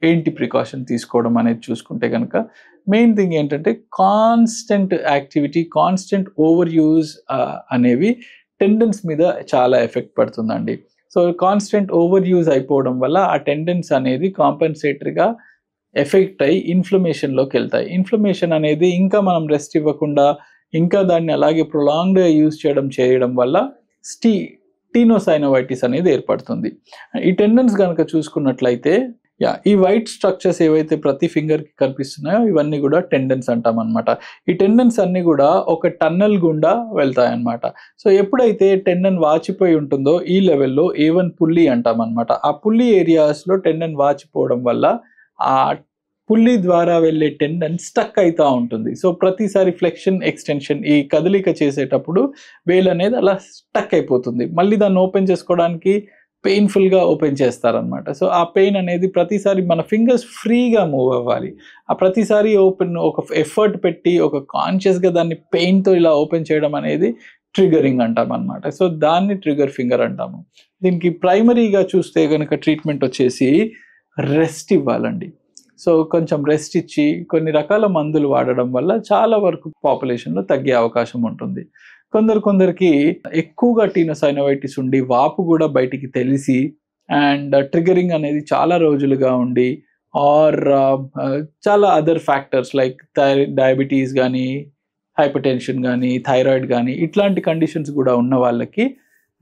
S2: ఏంటి ప్రికాషన్ తీసుకోవడం అనేది చూసుకుంటే కనుక మెయిన్ థింగ్ ఏంటంటే constant activity, constant over use అనేవి టెండన్స్ మీద చాలా ఎఫెక్ట్ పడుతుందండి. సో కాన్స్టెంట్ ఓవర్ యూజ్ అయిపోవడం వల్ల ఆ టెండన్స్ అనేది కాంపెన్సేటరీగా ఎఫెక్ట్ అయ్యి ఇన్ఫ్లమేషన్లోకి వెళ్తాయి. ఇన్ఫ్లమేషన్ అనేది ఇంకా మనం రెస్ట్ ఇవ్వకుండా ఇంకా దాన్ని అలాగే ప్రొలాంగ్డ్గా యూజ్ చేయడం వల్ల టీనోసైనోవైటిస్ అనేది ఏర్పడుతుంది. ఈ టెండన్స్ కనుక చూసుకున్నట్లయితే ఈ వైట్ స్ట్రక్చర్స్ ఏవైతే ప్రతి ఫింగర్ కి కనిపిస్తున్నాయో ఇవన్నీ కూడా టెండన్స్ అంటాం అనమాట. ఈ టెండన్స్ అన్ని కూడా ఒక టన్నల్ గుండా వెళ్తాయి అనమాట. సో ఎప్పుడైతే టెండన్ వాచిపోయి ఉంటుందో ఈ లెవెల్లో A1 పుల్లి అంటాం అనమాట. ఆ పుల్లి ఏరియాస్ లో టెండన్ వాచిపోవడం వల్ల ఆ పుల్లి ద్వారా వెళ్ళే టెండన్ స్టక్ అవుతూ ఉంటుంది. సో ప్రతిసారి ఫ్లెక్షన్ ఎక్స్టెన్షన్ ఈ కదలిక చేసేటప్పుడు వేలు అనేది అలా స్టక్ అయిపోతుంది. మళ్ళీ దాన్ని ఓపెన్ చేసుకోవడానికి పెయిన్ఫుల్గా ఓపెన్ చేస్తారనమాట. సో ఆ పెయిన్ అనేది ప్రతిసారి మన ఫింగర్స్ ఫ్రీగా మూవ్ అవ్వాలి. ఆ ప్రతిసారి ఒక ఎఫర్ట్ పెట్టి ఒక కాన్షియస్గా దాన్ని పెయిన్తో ఇలా ఓపెన్ చేయడం అనేది ట్రిగరింగ్ అంటాం అనమాట. సో దాన్ని ట్రిగర్ ఫింగర్ అంటాము. దీనికి ప్రైమరీగా చూస్తే కనుక ట్రీట్మెంట్ వచ్చేసి రెస్ట్ ఇవ్వాలండి. సో కొంచెం రెస్ట్ ఇచ్చి కొన్ని రకాల మందులు వాడడం వల్ల చాలా వరకు పాపులేషన్లో తగ్గే అవకాశం ఉంటుంది. కొందరికి ఎక్కువగా టీనోసైనోవైటిస్ ఉండి వాపు కూడా బయటికి తెలిసి అండ్ ట్రిగరింగ్ అనేది చాలా రోజులుగా ఉండి ఆర్ చాలా అదర్ ఫ్యాక్టర్స్ లైక్ డయాబెటీస్ కానీ హైపర్ టెన్షన్ కానీ థైరాయిడ్ కానీ ఇట్లాంటి కండిషన్స్ కూడా ఉన్న వాళ్ళకి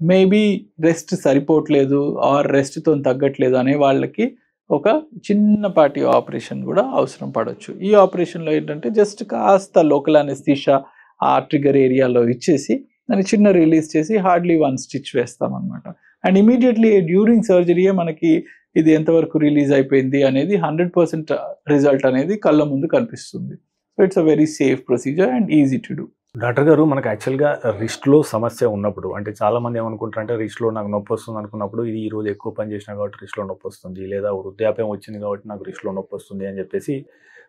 S2: మేబీ రెస్ట్ సరిపోవట్లేదు ఆర్ రెస్ట్తో తగ్గట్లేదు అనే వాళ్ళకి ఒక చిన్నపాటి ఆపరేషన్ కూడా అవసరం పడవచ్చు. ఈ ఆపరేషన్లో ఏంటంటే జస్ట్ కాస్త లోకల్ అనెస్థీషియా ఆ ట్రిగర్ ఏరియాలో ఇచ్చేసి దాన్ని చిన్న రిలీజ్ చేసి హార్డ్లీ 1 స్టిచ్ వేస్తామన్నమాట. అండ్ ఇమీడియట్లీ డ్యూరింగ్ సర్జరీయే మనకి ఇది ఎంతవరకు రిలీజ్ అయిపోయింది అనేది 100% రిజల్ట్ అనేది కళ్ళ ముందు కనిపిస్తుంది. So it's a very safe procedure and easy to do.
S1: Doctor గారు, మనకు యాక్చువల్గా రిస్ట్లో సమస్య ఉన్నప్పుడు అంటే చాలామంది ఏమనుకుంటారంటే రిస్ట్లో నాకు నొప్పి వస్తుంది అనుకున్నప్పుడు ఇది ఈరోజు ఎక్కువ పని చేసినా కాబట్టి రిస్ట్లో నొప్పి వస్తుంది, లేదా వృద్ధాప్యం వచ్చింది కాబట్టి నాకు రిస్ట్లో నొప్పి వస్తుంది అని చెప్పేసి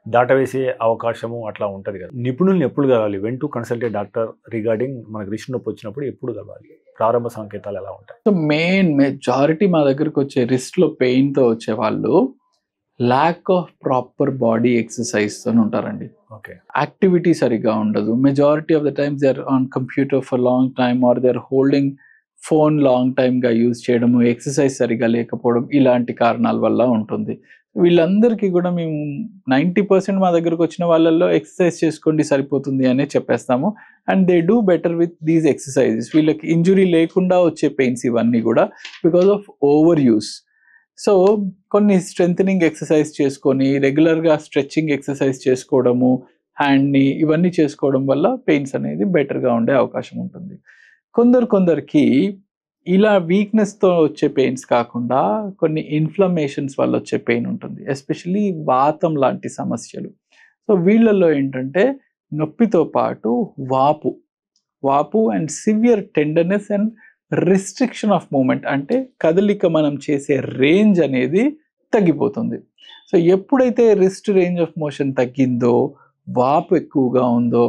S1: దాటవేసే అవకాశము అట్లా ఉంటుంది కదా. నిపుణుల్ని ఎప్పుడు కలవాలి? When to consult a doctor regarding మనకు రిస్ట్ నొప్పి వచ్చినప్పుడు ఎప్పుడు కలవాలి? ప్రారంభ సంకేతాలు ఎలా ఉంటాయి?
S2: సో మెజారిటీ మా దగ్గరకు వచ్చే రిస్ట్లో పెయిన్తో వచ్చే వాళ్ళు lack of proper body exercise తో ఉంటారండి.
S1: ఓకే,
S2: యాక్టివిటీ సరిగా ఉండదు. Majority of the times they are on computer for long time or they are holding phone long time గా యూజ్ చేయడము, ఎక్సర్సైజ్ సరిగా లేకపోవడం ఇలాంటి కారణాల వల్ల ఉంటుంది. వీళ్ళందరికీ కూడా మేము 90% మా దగ్గరకు వచ్చిన వాళ్ళల్లో ఎక్సర్సైజ్ చేసుకోండి సరిపోతుంది అనే చెప్పేస్తాము. And they do better with these exercises. వీళ్ళకి ఇంజురీ లేకుండా వచ్చే పెయిన్స్ ఇవన్నీ కూడా because of over use. So కొన్ని స్ట్రెంథనింగ్ ఎక్సర్సైజ్ చేసుకొని రెగ్యులర్గా స్ట్రెచ్చింగ్ ఎక్సర్సైజ్ చేసుకోవడము, హ్యాండ్ని ఇవన్నీ చేసుకోవడం వల్ల పెయిన్స్ అనేది బెటర్గా ఉండే అవకాశం ఉంటుంది. కొందరికి ఇలా వీక్నెస్తో వచ్చే పెయిన్స్ కాకుండా కొన్ని ఇన్ఫ్లమేషన్స్ వల్ల వచ్చే పెయిన్ ఉంటుంది, ఎస్పెషలీ వాతం లాంటి సమస్యలు. సో వీళ్ళల్లో ఏంటంటే నొప్పితో పాటు వాపు and severe tenderness and restriction of movement, అంటే కదలిక మనం చేసే రేంజ్ అనేది తగ్గిపోతుంది. సో ఎప్పుడైతే రిస్ట్ రేంజ్ ఆఫ్ మోషన్ తగ్గిందో, వాపు ఎక్కువగా ఉందో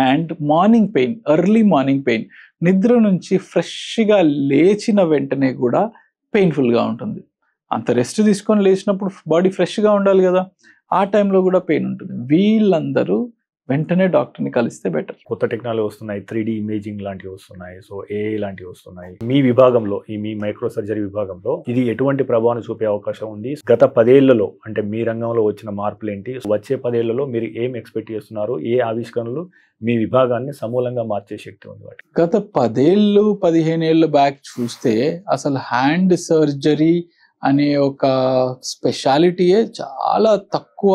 S2: and morning pain, early morning pain, నిద్ర నుంచి ఫ్రెష్గా లేచిన వెంటనే కూడా పెయిన్ఫుల్గా ఉంటుంది. అంత రెస్ట్ తీసుకొని లేచినప్పుడు బాడీ ఫ్రెష్గా ఉండాలి కదా, ఆ టైంలో కూడా పెయిన్ ఉంటుంది. వీళ్ళందరూ వెంటనే డాక్టర్ని కలిస్తే బెటర్.
S1: కొత్త టెక్నాలజీ వస్తున్నాయి, 3D ఇమేజింగ్ లాంటివి వస్తున్నాయి, సో AI లాంటివి వస్తున్నాయి. మీ విభాగంలో, మీ మైక్రో సర్జరీ విభాగంలో ఇది ఎటువంటి ప్రభావాన్ని చూపే అవకాశం ఉంది? గత 10 ఏళ్లలో అంటే మీ రంగంలో వచ్చిన మార్పులు ఏంటి? వచ్చే 10 ఏళ్లలో మీరు ఏం ఎక్స్పెక్ట్ చేస్తున్నారు? ఏ ఆవిష్కరణలు మీ విభాగాన్ని సమూలంగా మార్చే శక్తి ఉంది వాటి?
S2: గత 10 ఏళ్ళు 15 ఏళ్ళు బ్యాక్ చూస్తే అసలు హ్యాండ్ సర్జరీ అనే ఒక స్పెషాలిటీయే చాలా తక్కువ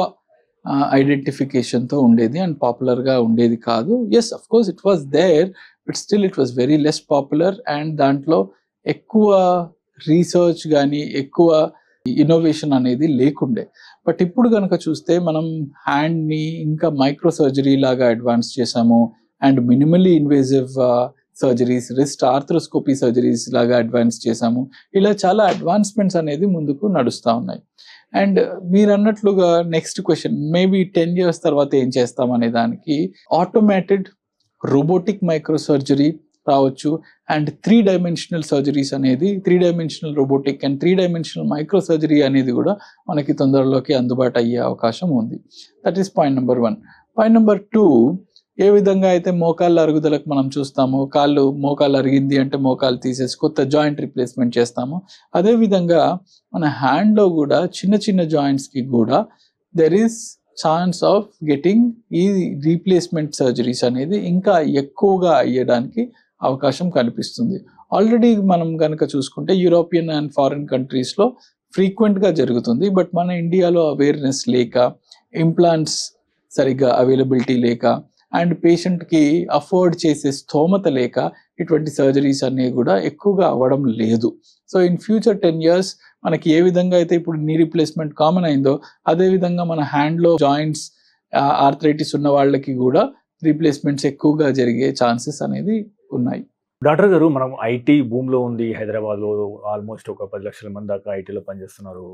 S2: ఐడెంటిఫికేషన్తో ఉండేది అండ్ పాపులర్గా ఉండేది కాదు. Yes, of course it was there, but still it was very less popular and దాంట్లో ఎక్కువ రీసెర్చ్ కానీ ఎక్కువ ఇన్నోవేషన్ అనేది లేకుండే. బట్ ఇప్పుడు కనుక చూస్తే మనం హ్యాండ్ని ఇంకా మైక్రో సర్జరీ లాగా అడ్వాన్స్ చేసాము and minimally invasive surgeries, wrist arthroscopy surgeries లాగా అడ్వాన్స్ చేసాము. ఇలా చాలా అడ్వాన్స్మెంట్స్ అనేది ముందుకు నడుస్తూ ఉన్నాయి. అండ్ మీరు అన్నట్లుగా నెక్స్ట్ క్వశ్చన్, మేబీ 10 years తర్వాత ఏం చేస్తాం అనే దానికి ఆటోమేటెడ్ రోబోటిక్ మైక్రో సర్జరీ రావచ్చు అండ్ 3-dimensional సర్జరీస్ అనేది 3-dimensional robotic and 3-dimensional micro surgery అనేది కూడా మనకి తొందరలోకి అందుబాటు అయ్యే అవకాశం ఉంది. That is point number 1. Point number 2, ఏ విధంగా అయితే మోకాళ్ళ అరుగుదలకు మనం చూస్తాము, మోకాళ్ళు అరిగింది అంటే మోకాలు తీసేసి కొత్త జాయింట్ రిప్లేస్మెంట్ చేస్తాము, అదేవిధంగా మన హ్యాండ్లో కూడా చిన్న చిన్న జాయింట్స్కి కూడా there is chance of getting ఈ రీప్లేస్మెంట్ సర్జరీస్ అనేది ఇంకా ఎక్కువగా అయ్యడానికి అవకాశం కనిపిస్తుంది. ఆల్రెడీ మనం కనుక చూసుకుంటే యూరోపియన్ అండ్ ఫారిన్ కంట్రీస్లో ఫ్రీక్వెంట్గా జరుగుతుంది. బట్ మన ఇండియాలో అవేర్నెస్ లేక, ఇంప్లాంట్స్ సరిగ్గా అవైలబిలిటీ లేక, అండ్ పేషెంట్కి అఫోర్డ్ చేసే స్తోమత లేక ఇటువంటి సర్జరీస్ అనేవి కూడా ఎక్కువగా అవ్వడం లేదు. సో ఇన్ ఫ్యూచర్ 10 years మనకి ఏ విధంగా అయితే ఇప్పుడు నీ రీప్లేస్మెంట్ కామన్ అయిందో, అదేవిధంగా మన హ్యాండ్లో జాయింట్స్ ఆర్థరైటిస్ ఉన్న వాళ్ళకి కూడా రీప్లేస్మెంట్స్ ఎక్కువగా జరిగే ఛాన్సెస్ అనేది ఉన్నాయి.
S1: డాక్టర్ గారు, మనం ఐటీ భూమిలో ఉంది. హైదరాబాద్లో ఆల్మోస్ట్ ఒక 10 లక్షల మంది దాకా ఐటీలో పనిచేస్తున్నారు.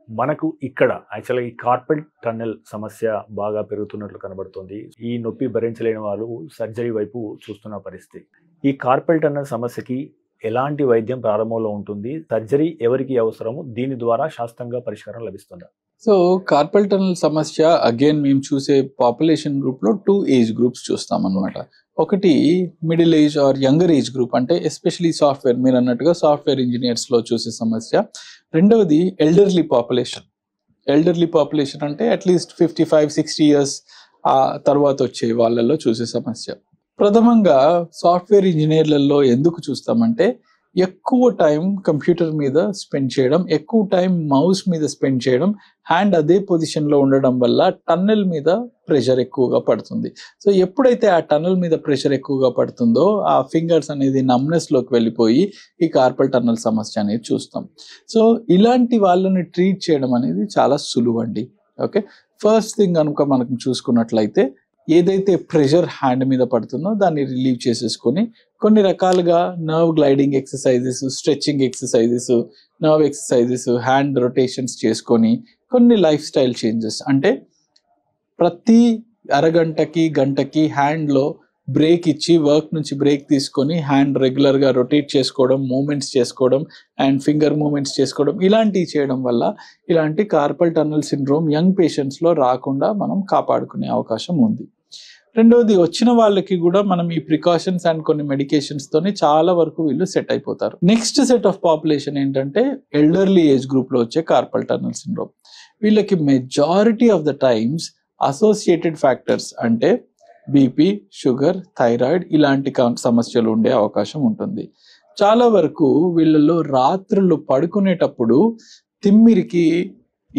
S1: మనకు ఇక్కడ యాక్చువల్గా ఈ కార్పల్ టన్నెల్ సమస్య బాగా పెరుగుతున్నట్లు కనబడుతుంది. ఈ నొప్పి భరించలేని వాళ్ళు సర్జరీ వైపు చూస్తున్న పరిస్థితి. ఈ కార్పల్ టన్నెల్ సమస్యకి ఎలాంటి వైద్యం ప్రారంభంలో ఉంటుంది? సర్జరీ ఎవరికి అవసరము? దీని ద్వారా శాస్త్రంగా పరిష్కారం లభిస్తుందా?
S2: సో కార్పల్ టన్నెల్ సమస్య అగైన్ మేము చూసే పాపులేషన్ గ్రూప్లో 2 ఏజ్ గ్రూప్స్ చూస్తాం అన్నమాట. ఒకటి middle age or younger age group, అంటే ఎస్పెషలీ సాఫ్ట్వేర్, మీరు అన్నట్టుగా సాఫ్ట్వేర్ ఇంజనీర్స్లో చూసే సమస్య. రెండవది ఎల్డర్లీ పాపులేషన్. ఎల్డర్లీ పాపులేషన్ అంటే అట్లీస్ట్ 55-60 years ఆ తర్వాత వచ్చే వాళ్ళల్లో చూసే సమస్య. ప్రథమంగా సాఫ్ట్వేర్ ఇంజనీర్లలో ఎందుకు చూస్తామంటే, ఎక్కువ టైం కంప్యూటర్ మీద స్పెండ్ చేయడం, ఎక్కువ టైం మౌస్ మీద స్పెండ్ చేయడం, హ్యాండ్ అదే పొజిషన్లో ఉండడం వల్ల టన్నెల్ మీద ప్రెషర్ ఎక్కువగా పడుతుంది. సో ఎప్పుడైతే ఆ టన్నెల్ మీద ప్రెషర్ ఎక్కువగా పడుతుందో ఆ ఫింగర్స్ అనేది నమ్నెస్లోకి వెళ్ళిపోయి ఈ కార్పల్ టన్నెల్ సమస్య అనేది చూస్తాం. సో ఇలాంటి వాళ్ళని ట్రీట్ చేయడం అనేది చాలా సులువండి. ఓకే, ఫస్ట్ థింగ్ కనుక మనకు చూసుకున్నట్లయితే, ఏదైతే ప్రెషర్ హ్యాండ్ మీద పడుతుందో దాన్ని రిలీవ్ చేసేసుకొని కొన్ని రకాలుగా nerve gliding exercises, stretching exercises, nerve exercises, hand rotations చేసుకొని కొన్ని లైఫ్ స్టైల్ చేంజెస్, అంటే ప్రతి అరగంటకి గంటకి హ్యాండ్లో బ్రేక్ ఇచ్చి, వర్క్ నుంచి బ్రేక్ తీసుకొని హ్యాండ్ రెగ్యులర్గా రొటేట్ చేసుకోవడం, మూమెంట్స్ చేసుకోవడం అండ్ ఫింగర్ మూమెంట్స్ చేసుకోవడం, ఇలాంటివి చేయడం వల్ల ఇలాంటి కార్పల్ టన్నెల్ సిండ్రోమ్ యంగ్ పేషెంట్స్లో రాకుండా మనం కాపాడుకునే అవకాశం ఉంది. రెండవది, వచ్చిన వాళ్ళకి కూడా మనం ఈ ప్రికాషన్స్ అండ్ కొన్ని మెడికేషన్స్తోనే చాలా వరకు వీళ్ళు సెట్ అయిపోతారు. నెక్స్ట్ సెట్ ఆఫ్ పాపులేషన్ ఏంటంటే ఎల్డర్లీ ఏజ్ గ్రూప్లో వచ్చే కార్పల్ టన్నెల్ సిండ్రోమ్. వీళ్ళకి majority of the times associated factors అంటే బీపీ, షుగర్, థైరాయిడ్ ఇలాంటి సమస్యలు ఉండే అవకాశం ఉంటుంది. చాలా వరకు వీళ్ళలో రాత్రులు పడుకునేటప్పుడు తిమ్మిరికి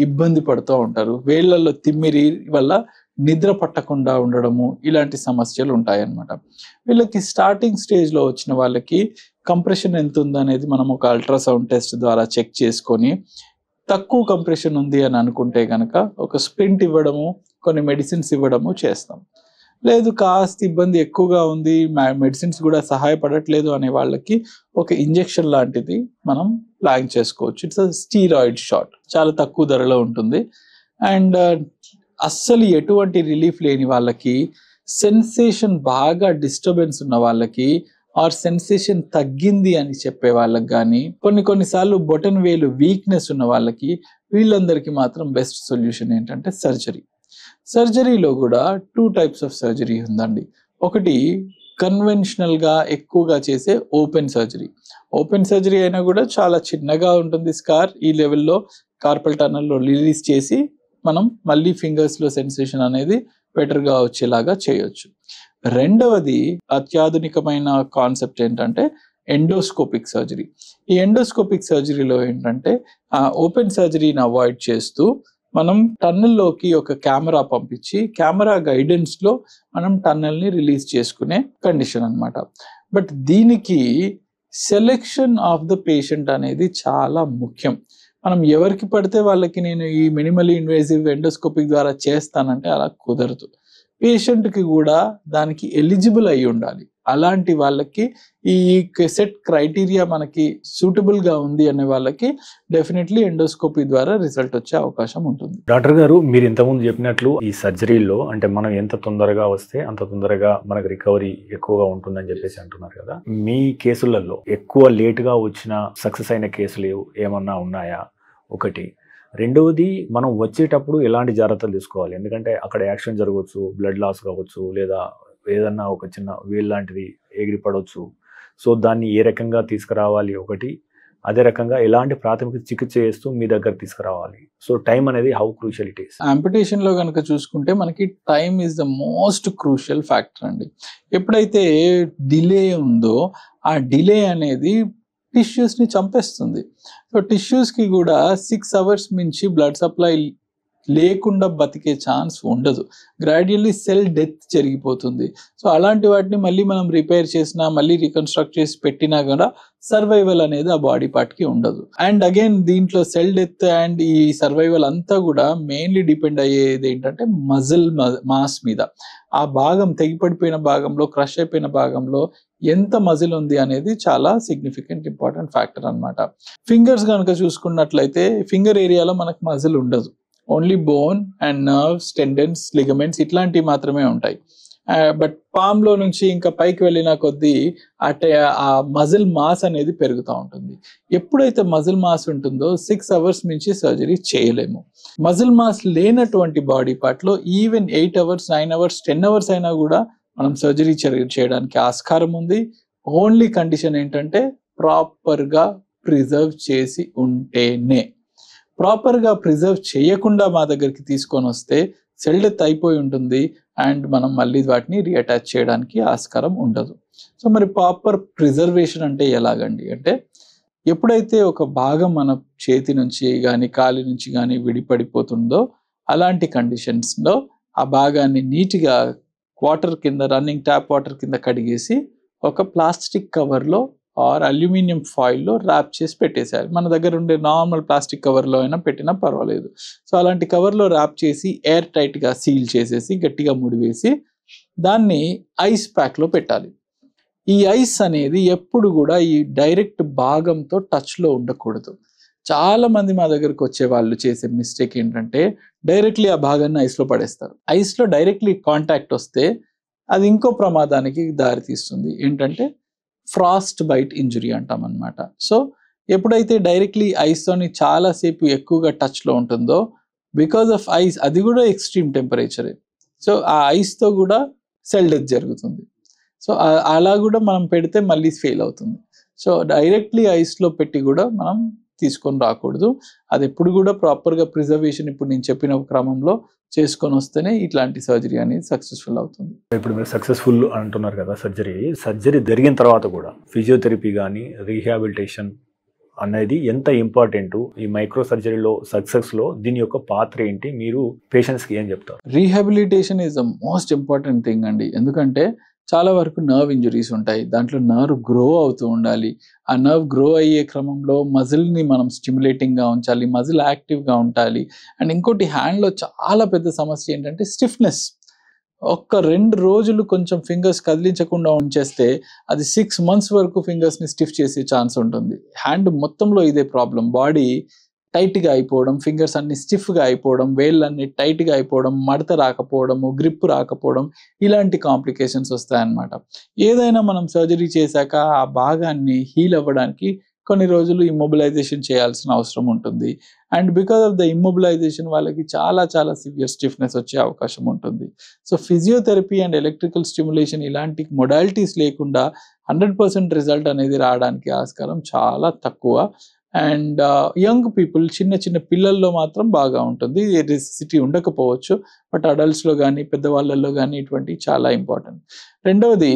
S2: ఇబ్బంది పడుతూ ఉంటారు. వేళ్ళల్లో తిమ్మిరి వల్ల నిద్ర పట్టకుండా ఉండడము, ఇలాంటి సమస్యలు ఉంటాయన్నమాట. వీళ్ళకి స్టార్టింగ్ స్టేజ్లో వచ్చిన వాళ్ళకి కంప్రెషన్ ఎంత ఉందనేది మనం ఒక అల్ట్రాసౌండ్ టెస్ట్ ద్వారా చెక్ చేసుకొని, తక్కువ కంప్రెషన్ ఉంది అని అనుకుంటే కనుక ఒక స్ప్రింట్ ఇవ్వడము, కొన్ని మెడిసిన్స్ ఇవ్వడము చేస్తాం. లేదు కాస్త ఇబ్బంది ఎక్కువగా ఉంది, మెడిసిన్స్ కూడా సహాయపడట్లేదు అనే వాళ్ళకి ఒక ఇంజెక్షన్ లాంటిది మనం ప్లాన్ చేసుకోవచ్చు. ఇట్స్ అ స్టీరాయిడ్ షాట్, చాలా తక్కువ ధరలో ఉంటుంది. అండ్ అస్సలు ఎటువంటి రిలీఫ్ లేని వాళ్ళకి, సెన్సేషన్ బాగా డిస్టర్బెన్స్ ఉన్న వాళ్ళకి, ఆర్ సెన్సేషన్ తగ్గింది అని చెప్పే వాళ్ళకి కానీ, కొన్నిసార్లు బొటన్ వేలు వీక్నెస్ ఉన్న వాళ్ళకి, వీళ్ళందరికీ మాత్రం బెస్ట్ సొల్యూషన్ ఏంటంటే సర్జరీ. సర్జరీలో కూడా 2 types ఆఫ్ సర్జరీ ఉందండి. ఒకటి కన్వెన్షనల్గా ఎక్కువగా చేసే ఓపెన్ సర్జరీ. ఓపెన్ సర్జరీ అయినా కూడా చాలా చిన్నగా ఉంటుంది స్కార్. ఈ లెవెల్లో కార్పల్ టన్నెల్లో రిలీజ్ చేసి మనం మళ్ళీ ఫింగర్స్లో సెన్సేషన్ అనేది బెటర్గా వచ్చేలాగా చేయొచ్చు. రెండవది అత్యాధునికమైన కాన్సెప్ట్ ఏంటంటే ఎండోస్కోపిక్ సర్జరీ. ఈ ఎండోస్కోపిక్ సర్జరీలో ఏంటంటే ఓపెన్ సర్జరీని అవాయిడ్ చేస్తూ మనం టన్నెల్లోకి ఒక కెమెరా పంపించి, కెమెరా గైడెన్స్లో మనం టన్నెల్ని రిలీజ్ చేసుకునే కండిషన్ అన్నమాట. బట్ దీనికి సెలెక్షన్ ఆఫ్ ద పేషెంట్ అనేది చాలా ముఖ్యం. మనం ఎవరికి పడితే వాళ్ళకి నేను ఈ మినిమల్లీ ఇన్వేజివ్ ఎండోస్కోపిక్ ద్వారా చేస్తానంటే అలా కుదరదు. పేషెంట్కి కూడా దానికి ఎలిజిబుల్ అయి ఉండాలి. అలాంటి వాళ్ళకి ఈ సెట్ క్రైటీరియా మనకి సూటబుల్గా ఉంది అనే వాళ్ళకి డెఫినెట్లీ ఎండోస్కోపీ ద్వారా రిజల్ట్ వచ్చే అవకాశం ఉంటుంది.
S1: డాక్టర్ గారు, మీరు ఇంతకుముందు చెప్పినట్లు ఈ సర్జరీలో అంటే మనం ఎంత తొందరగా వస్తే అంత తొందరగా మనకు రికవరీ ఎక్కువగా ఉంటుందని చెప్పేసి అంటున్నారు కదా. మీ కేసులలో ఎక్కువ లేటుగా వచ్చిన సక్సెస్ అయిన కేసులు ఏమన్నా ఉన్నాయా? ఒకటి. రెండవది, మనం వచ్చేటప్పుడు ఎలాంటి జాగ్రత్తలు తీసుకోవాలి? ఎందుకంటే అక్కడ యాక్సిడెంట్ జరగవచ్చు, బ్లడ్ లాస్ కావచ్చు, లేదా ఏదన్నా ఒక చిన్న వేల్ లాంటిది ఎగిరి పడవచ్చు. సో దాన్ని ఏ రకంగా తీసుకురావాలి ఒకటి, అదే రకంగా ఎలాంటి ప్రాథమిక చికిత్స చేస్తూ మీ దగ్గర తీసుకురావాలి. సో టైం అనేది హౌ క్రూషియల్ ఇట్ ఈస్.
S2: ఆంపిటేషన్లో కనుక చూసుకుంటే మనకి time is the most crucial factor అండి. ఎప్పుడైతే డిలే ఉందో ఆ డిలే అనేది టిష్యూస్ని చంపేస్తుంది. సో టిష్యూస్కి కూడా 6 అవర్స్ మించి బ్లడ్ సప్లై లేకుండా బతికే ఛాన్స్ ఉండదు. గ్రాడ్యువల్లీ సెల్ డెత్ జరిగిపోతుంది. సో అలాంటి వాటిని మళ్ళీ మనం రిపేర్ చేసినా మళ్ళీ రీకన్స్ట్రక్ట్ చేసి పెట్టినా కూడా సర్వైవల్ అనేది ఆ బాడీ పార్ట్కి ఉండదు. అండ్ అగైన్ దీంట్లో సెల్ డెత్ అండ్ ఈ సర్వైవల్ అంతా కూడా మెయిన్లీ డిపెండ్ అయ్యేది ఏంటంటే మజిల్ మాస్ మీద. ఆ భాగం తెగిపడిపోయిన భాగంలో, క్రష్ అయిపోయిన భాగంలో ఎంత మజిల్ ఉంది అనేది చాలా సిగ్నిఫికెంట్ ఇంపార్టెంట్ ఫ్యాక్టర్ అనమాట. ఫింగర్స్ కనుక చూసుకున్నట్లయితే ఫింగర్ ఏరియాలో మనకు మజిల్ ఉండదు. Only bone and nerves, tendons, ligaments ఇట్లాంటివి మాత్రమే ఉంటాయి. బట్ పామ్లో నుంచి ఇంకా పైకి వెళ్ళిన కొద్దీ ఆ మజిల్ మాస్ అనేది పెరుగుతూ ఉంటుంది. ఎప్పుడైతే మజిల్ మాస్ ఉంటుందో 6 అవర్స్ నుంచి సర్జరీ చేయలేము. మజిల్ మాస్ లేనటువంటి బాడీ పార్ట్లో ఈవెన్ 8 అవర్స్, 9 అవర్స్, 10 అవర్స్ అయినా కూడా మనం సర్జరీ చేయడానికి ఆస్కారం ఉంది. ఓన్లీ కండిషన్ ఏంటంటే ప్రాపర్గా ప్రిజర్వ్ చేసి ఉంటేనే. ప్రాపర్గా ప్రిజర్వ్ చేయకుండా మా దగ్గరికి తీసుకొని వస్తే సెల్ డెత్ అయిపోయి ఉంటుంది అండ్ మనం మళ్ళీ వాటిని రీఅటాచ్ చేయడానికి ఆస్కారం ఉండదు. సో మరి ప్రాపర్ ప్రిజర్వేషన్ అంటే ఎలాగండి అంటే, ఎప్పుడైతే ఒక భాగం మన చేతి నుంచి కానీ కాలి నుంచి కానీ విడిపడిపోతుందో అలాంటి కండిషన్స్లో ఆ భాగాన్ని నీట్గా వాటర్ కింద, రన్నింగ్ ట్యాప్ వాటర్ కింద కడిగేసి ఒక ప్లాస్టిక్ కవర్లో ఆర్ అల్యూమినియం ఫాయిల్లో ర్యాప్ చేసి పెట్టేసేయాలి. మన దగ్గర ఉండే నార్మల్ ప్లాస్టిక్ కవర్లో అయినా పెట్టినా పర్వాలేదు. సో అలాంటి కవర్లో ర్యాప్ చేసి ఎయిర్ టైట్గా సీల్ చేసేసి గట్టిగా ముడివేసి దాన్ని ఐస్ ప్యాక్లో పెట్టాలి. ఈ ఐస్ అనేది ఎప్పుడు కూడా ఈ డైరెక్ట్ భాగంతో టచ్లో ఉండకూడదు. చాలా మంది మా దగ్గరకు వచ్చే వాళ్ళు చేసే మిస్టేక్ ఏంటంటే డైరెక్ట్లీ ఆ భాగాన్ని ఐస్లో పడేస్తారు. ఐస్లో డైరెక్ట్లీ కాంటాక్ట్ వస్తే అది ఇంకో ప్రమాదానికి దారితీస్తుంది. ఏంటంటే ఫ్రాస్ట్ బైట్ ఇంజురీ అంటాం అనమాట. సో ఎప్పుడైతే డైరెక్ట్లీ ఐస్తోని చాలాసేపు ఎక్కువగా టచ్లో ఉంటుందో బికాజ్ ఆఫ్ ఐస్, అది కూడా ఎక్స్ట్రీమ్ టెంపరేచరే, సో ఆ ఐస్తో కూడా సెల్ డెత్ జరుగుతుంది. సో అలా కూడా మనం పెడితే మళ్ళీ ఫెయిల్ అవుతుంది. సో డైరెక్ట్లీ ఐస్లో పెట్టి కూడా మనం తీసుకొని రాకూడదు. అది ఎప్పుడు కూడా ప్రాపర్గా ప్రిజర్వేషన్ ఇప్పుడు నేను చెప్పిన క్రమంలో చేసుకొని వస్తేనే ఇట్లాంటి సర్జరీ అనేది సక్సెస్ఫుల్ అవుతుంది.
S1: ఇప్పుడు మీరు సక్సెస్ఫుల్ అంటున్నారు కదా, సర్జరీ జరిగిన తర్వాత కూడా ఫిజియోథెరపీ కానీ రీహాబిలిటేషన్ అనేది ఎంత ఇంపార్టెంట్? ఈ మైక్రో సర్జరీలో సక్సెస్లో దీని యొక్క పాత్ర ఏంటి? మీరు పేషెంట్స్కి ఏం చెప్తారు?
S2: Rehabilitation is the most important thing అండి. ఎందుకంటే చాలా వరకు నర్వ్ ఇంజురీస్ ఉంటాయి. దాంట్లో నర్వ్ గ్రో అవుతూ ఉండాలి. ఆ నర్వ్ గ్రో అయ్యే క్రమంలో మజిల్ని మనం స్టిమ్యులేటింగ్గా ఉంచాలి, మజిల్ యాక్టివ్గా ఉండాలి. అండ్ ఇంకోటి హ్యాండ్లో చాలా పెద్ద సమస్య ఏంటంటే స్టిఫ్నెస్. 1-2 రోజులు కొంచెం ఫింగర్స్ కదిలించకుండా ఉంచేస్తే అది 6 months వరకు ఫింగర్స్ని స్టిఫ్ చేసే ఛాన్స్ ఉంటుంది. హ్యాండ్ మొత్తంలో ఇదే ప్రాబ్లం. బాడీ టైట్గా అయిపోవడం, ఫింగర్స్ అన్ని స్టిఫ్గా అయిపోవడం, వేళ్ళన్నీ టైట్గా అయిపోవడం, మడత రాకపోవడము, గ్రిప్ రాకపోవడం, ఇలాంటి కాంప్లికేషన్స్ వస్తాయన్నమాట. ఏదైనా మనం సర్జరీ చేశాక ఆ భాగాన్ని హీల్ అవ్వడానికి కొన్ని రోజులు ఇమ్మొబిలైజేషన్ చేయాల్సిన అవసరం ఉంటుంది. And because of the immobilisation వాళ్ళకి చాలా చాలా సివియర్ స్టిఫ్నెస్ వచ్చే అవకాశం ఉంటుంది. So physiotherapy and electrical stimulation ఇలాంటి మొడాలిటీస్ లేకుండా 100% రిజల్ట్ అనేది రావడానికి ఆస్కారం చాలా తక్కువ. అండ్ యంగ్ పీపుల్, చిన్న పిల్లల్లో మాత్రం బాగా ఉంటుంది. రెసిసిటీ ఉండకపోవచ్చు, బట్ అడల్ట్స్లో కానీ పెద్దవాళ్ళల్లో కానీ ఇటువంటి చాలా ఇంపార్టెంట్. రెండవది,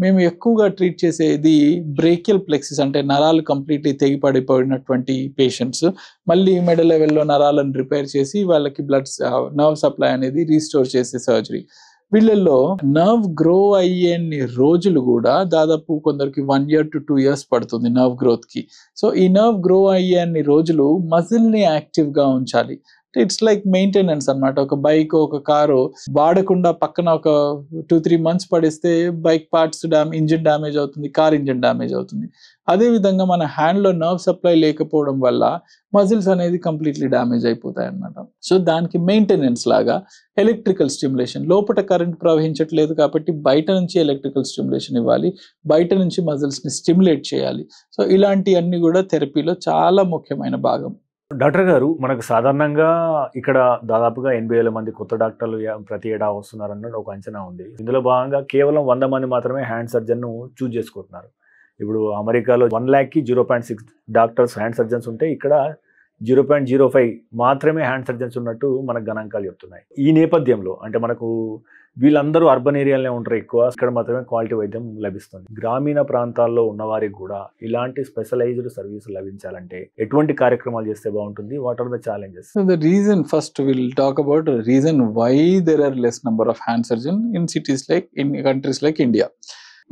S2: మేము ఎక్కువగా ట్రీట్ చేసేది బ్రేకియల్ ప్లెక్సిస్, అంటే నరాలు కంప్లీట్లీ తెగిపడిపోయినటువంటి పేషెంట్స్. మళ్ళీ మెడ లెవెల్లో నరాలను రిపేర్ చేసి వాళ్ళకి నర్వ్ సప్లై అనేది రీస్టోర్ చేసే సర్జరీ. వీళ్ళల్లో నర్వ్ గ్రో అయ్యే రోజులు కూడా దాదాపు కొందరికి 1 year to 2 years పడుతుంది నర్వ్ గ్రోత్కి. సో ఈ నర్వ్ గ్రో అయ్యే రోజులు మజిల్ని యాక్టివ్గా ఉంచాలి. ఇట్స్ లైక్ మెయింటెనెన్స్ అనమాట. ఒక బైక్, ఒక కారు వాడకుండా పక్కన ఒక 2-3 months పడేస్తే బైక్ పార్ట్స్ ఇంజిన్ డ్యామేజ్ అవుతుంది, కార్ ఇంజిన్ డ్యామేజ్ అవుతుంది. అదేవిధంగా మన హ్యాండ్లో నర్వ్ సప్లై లేకపోవడం వల్ల మజిల్స్ అనేది కంప్లీట్లీ డ్యామేజ్ అయిపోతాయి అన్నమాట. సో దానికి మెయింటెనెన్స్ లాగా ఎలక్ట్రికల్ స్టిమ్యులేషన్, లోపల కరెంట్ ప్రవహించట్లేదు కాబట్టి బయట నుంచి ఎలక్ట్రికల్ స్టిమ్యులేషన్ ఇవ్వాలి, బయట నుంచి మజిల్స్ని స్టిమ్యులేట్ చేయాలి. సో ఇలాంటివన్నీ కూడా థెరపీలో చాలా ముఖ్యమైన భాగం.
S1: డాక్టర్ గారు, మనకు సాధారణంగా ఇక్కడ దాదాపుగా 80,000 మంది కొత్త డాక్టర్లు ప్రతి ఏటా వస్తున్నారన్నది ఒక అంచనా ఉంది. ఇందులో భాగంగా కేవలం 100 మంది మాత్రమే హ్యాండ్ సర్జన్ను చూజ్ చేసుకుంటున్నారు. ఇప్పుడు అమెరికాలో 1,00,000కి 0.6 డాక్టర్స్ హ్యాండ్ సర్జన్స్ ఉంటే ఇక్కడ 0.05 మాత్రమే హ్యాండ్ సర్జన్స్ ఉన్నట్టు మనకు గణాంకాలు చెప్తున్నాయి. ఈ నేపథ్యంలో అంటే మనకు వీళ్ళందరూ అర్బన్ ఏరియాలోనే ఉంటారు ఎక్కువ, ఇక్కడ మాత్రమే క్వాలిటీ వైద్యం లభిస్తుంది. గ్రామీణ ప్రాంతాల్లో ఉన్న వారికి కూడా ఇలాంటి స్పెషలైజ్డ్ సర్వీసులు లభించాలంటే ఎటువంటి కార్యక్రమాలు చేస్తే బాగుంటుంది? What are the challenges?
S2: So the reason, first we'll talk about the reason why there are less number of hand surgeon in cities like in countries like India.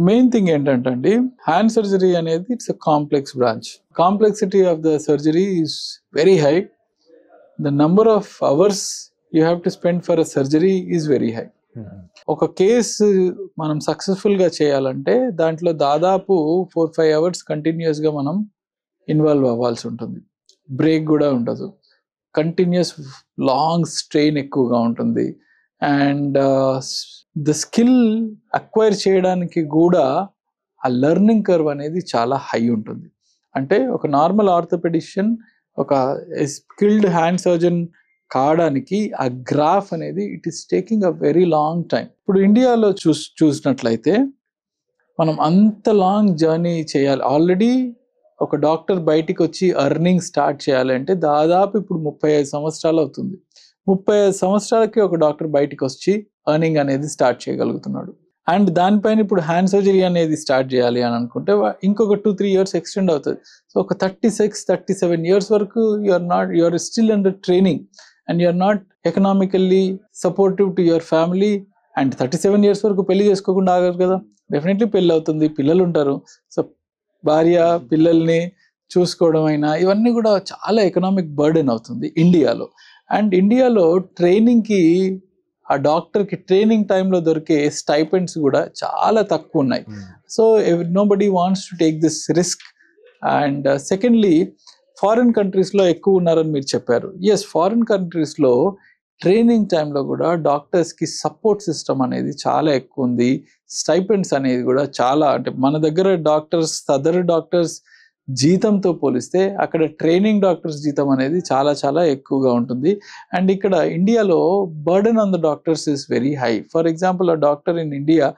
S2: Main thing ఏంటంటే hand surgery అనేది it's a complex branch. Complexity of the surgery is very high. The number of hours you have to spend for a surgery is very high. ఒక case మనం successful గా చేయాలంటే దాంట్లో దాదాపు 4-5 hours continuous గా మనం involve అవ్వాల్సి ఉంటుంది. బ్రేక్ కూడా ఉండదు, కంటిన్యూస్ లాంగ్ స్ట్రెయిన్ ఎక్కువగా ఉంటుంది. అండ్ ద స్కిల్ అక్వైర్ చేయడానికి కూడా ఆ లెర్నింగ్ కర్వ్ అనేది చాలా హై ఉంటుంది. అంటే ఒక నార్మల్ ఆర్థోపెడిషియన్ ఒక స్కిల్డ్ హ్యాండ్ సర్జన్ కావడానికి ఆ గ్రాఫ్ అనేది it is taking a very long time. ఇప్పుడు ఇండియాలో చూసినట్లయితే మనం అంత లాంగ్ జర్నీ చేయాలి. ఆల్రెడీ ఒక డాక్టర్ బయటికి వచ్చి ఎర్నింగ్ స్టార్ట్ చేయాలంటే దాదాపు ఇప్పుడు 35 సంవత్సరాలు అవుతుంది. 35 సంవత్సరాలకి ఒక డాక్టర్ బయటికి వచ్చి ఎర్నింగ్ అనేది స్టార్ట్ చేయగలుగుతున్నాడు. అండ్ దానిపైన ఇప్పుడు హ్యాండ్ సర్జరీ అనేది స్టార్ట్ చేయాలి అని అనుకుంటే ఇంకొక 2-3 years ఎక్స్టెండ్ అవుతుంది. సో ఒక 36-37 years వరకు you're still under training and you're not economically supportive to your family. And 37 years వరకు పెళ్లి చేసుకోకుండా ఆగరు కదా, డెఫినెట్లీ పెళ్ళి అవుతుంది, పిల్లలు ఉంటారు. సో భార్య పిల్లల్ని చూసుకోవడం అయినా ఇవన్నీ కూడా చాలా ఎకనామిక్ బర్డెన్ అవుతుంది ఇండియాలో. అండ్ ఇండియాలో ట్రైనింగ్కి ఆ డాక్టర్కి ట్రైనింగ్ టైంలో దొరికే స్టైపెండ్స్ కూడా చాలా తక్కువ ఉన్నాయి. So nobody wants to take this risk. And secondly foreign కంట్రీస్లో ఎక్కువ ఉన్నారని మీరు చెప్పారు. ఎస్, ఫారిన్ కంట్రీస్లో ట్రైనింగ్ టైంలో కూడా డాక్టర్స్కి సపోర్ట్ సిస్టమ్ అనేది చాలా ఎక్కువ ఉంది. స్టైపెండ్స్ అనేది కూడా చాలా, అంటే మన దగ్గర డాక్టర్స్ అదర్ డాక్టర్స్ జీతంతో పోలిస్తే అక్కడ ట్రైనింగ్ డాక్టర్స్ జీతం అనేది చాలా చాలా ఎక్కువగా ఉంటుంది. అండ్ ఇక్కడ ఇండియాలో burden on the doctors is very high. For example, a doctor in India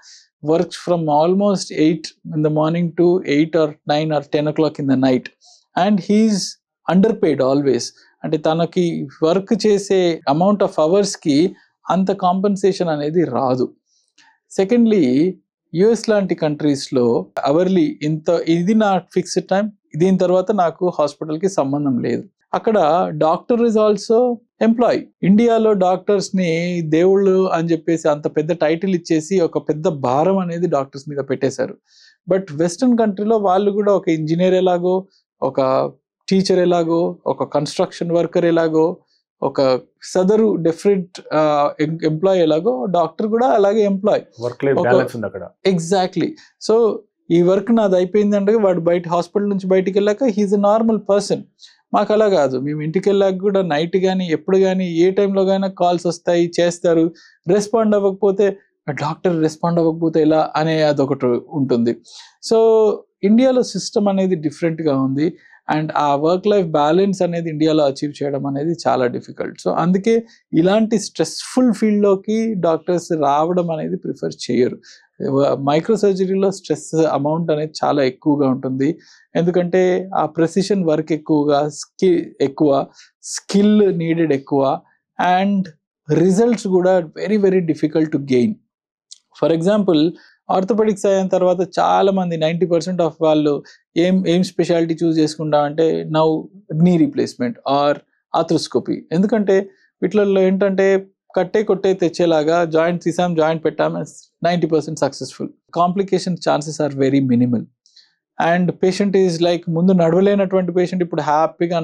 S2: works from almost 8 in the morning to 8 or 9 or 10 o'clock in the night, and he's underpaid always. అంటే తనకి work చేసే amount of అవర్స్కి అంత compensation అనేది రాదు. Secondly, US లాంటి కంట్రీస్లో hourly ఇది నా ఫిక్స్డ్ టైం, దీని తర్వాత నాకు హాస్పిటల్కి సంబంధం లేదు. అక్కడ డాక్టర్ ఇస్ ఆల్సో ఎంప్లాయీ. ఇండియాలో డాక్టర్స్ని దేవుళ్ళు అని చెప్పేసి అంత పెద్ద టైటిల్ ఇచ్చేసి ఒక పెద్ద భారం అనేది డాక్టర్స్ మీద పెట్టేశారు. బట్ వెస్టర్న్ కంట్రీలో వాళ్ళు కూడా ఒక ఇంజనీర్ ఎలాగో, ఒక టీచర్ ఎలాగో, ఒక కన్స్ట్రక్షన్ వర్కర్ ఎలాగో, ఒక సదరు డిఫరెంట్ ఎంప్లాయీ ఎలాగో డాక్టర్ కూడా అలాగే ఎంప్లాయీ.
S1: వర్క్ లైఫ్ బ్యాలెన్స్ ఉంది అక్కడ.
S2: ఎగ్జాక్ట్లీ. సో ఈ వర్క్ నాది అయిపోయిందంటే వాడు బయట హాస్పిటల్ నుంచి బయటికి వెళ్ళాక హీఈస్ ఎ నార్మల్ పర్సన్. మాకు అలా కాదు, మేము ఇంటికి వెళ్ళాక కూడా నైట్ కానీ ఎప్పుడు కానీ ఏ టైంలో కానీ కాల్స్ వస్తాయి, చేస్తారు. రెస్పాండ్ అవ్వకపోతే డాక్టర్ రెస్పాండ్ అవ్వకపోతే ఎలా అనే అదొకటి ఉంటుంది. సో ఇండియాలో సిస్టమ్ అనేది డిఫరెంట్గా ఉంది. అండ్ ఆ వర్క్ లైఫ్ బ్యాలెన్స్ అనేది ఇండియాలో అచీవ్ చేయడం అనేది చాలా డిఫికల్ట్. సో అందుకే ఇలాంటి స్ట్రెస్ఫుల్ ఫీల్డ్లోకి డాక్టర్స్ రావడం అనేది ప్రిఫర్ చేయరు. మైక్రో సర్జరీలో స్ట్రెస్ అమౌంట్ అనేది చాలా ఎక్కువగా ఉంటుంది. ఎందుకంటే ఆ ప్రెసిషన్ వర్క్ ఎక్కువ, స్కిల్ నీడెడ్ ఎక్కువ, అండ్ రిజల్ట్స్ కూడా very very difficult to gain. For example, orthopaedics అయిన తర్వాత చాలా మంది 90% ఆఫ్ వాళ్ళు ఏం స్పెషాలిటీ చూస్ చేసుకుంటామంటే now knee replacement or arthroscopy. ఎందుకంటే వీటిలో ఏంటంటే కొట్టే తెచ్చేలాగా జాయింట్ తీసాం, జాయింట్ పెట్టాం, 90% successful. Complication chances are very minimal. And patient is like ముందు నడవలేనటువంటి పేషెంట్ ఇప్పుడు హ్యాపీగా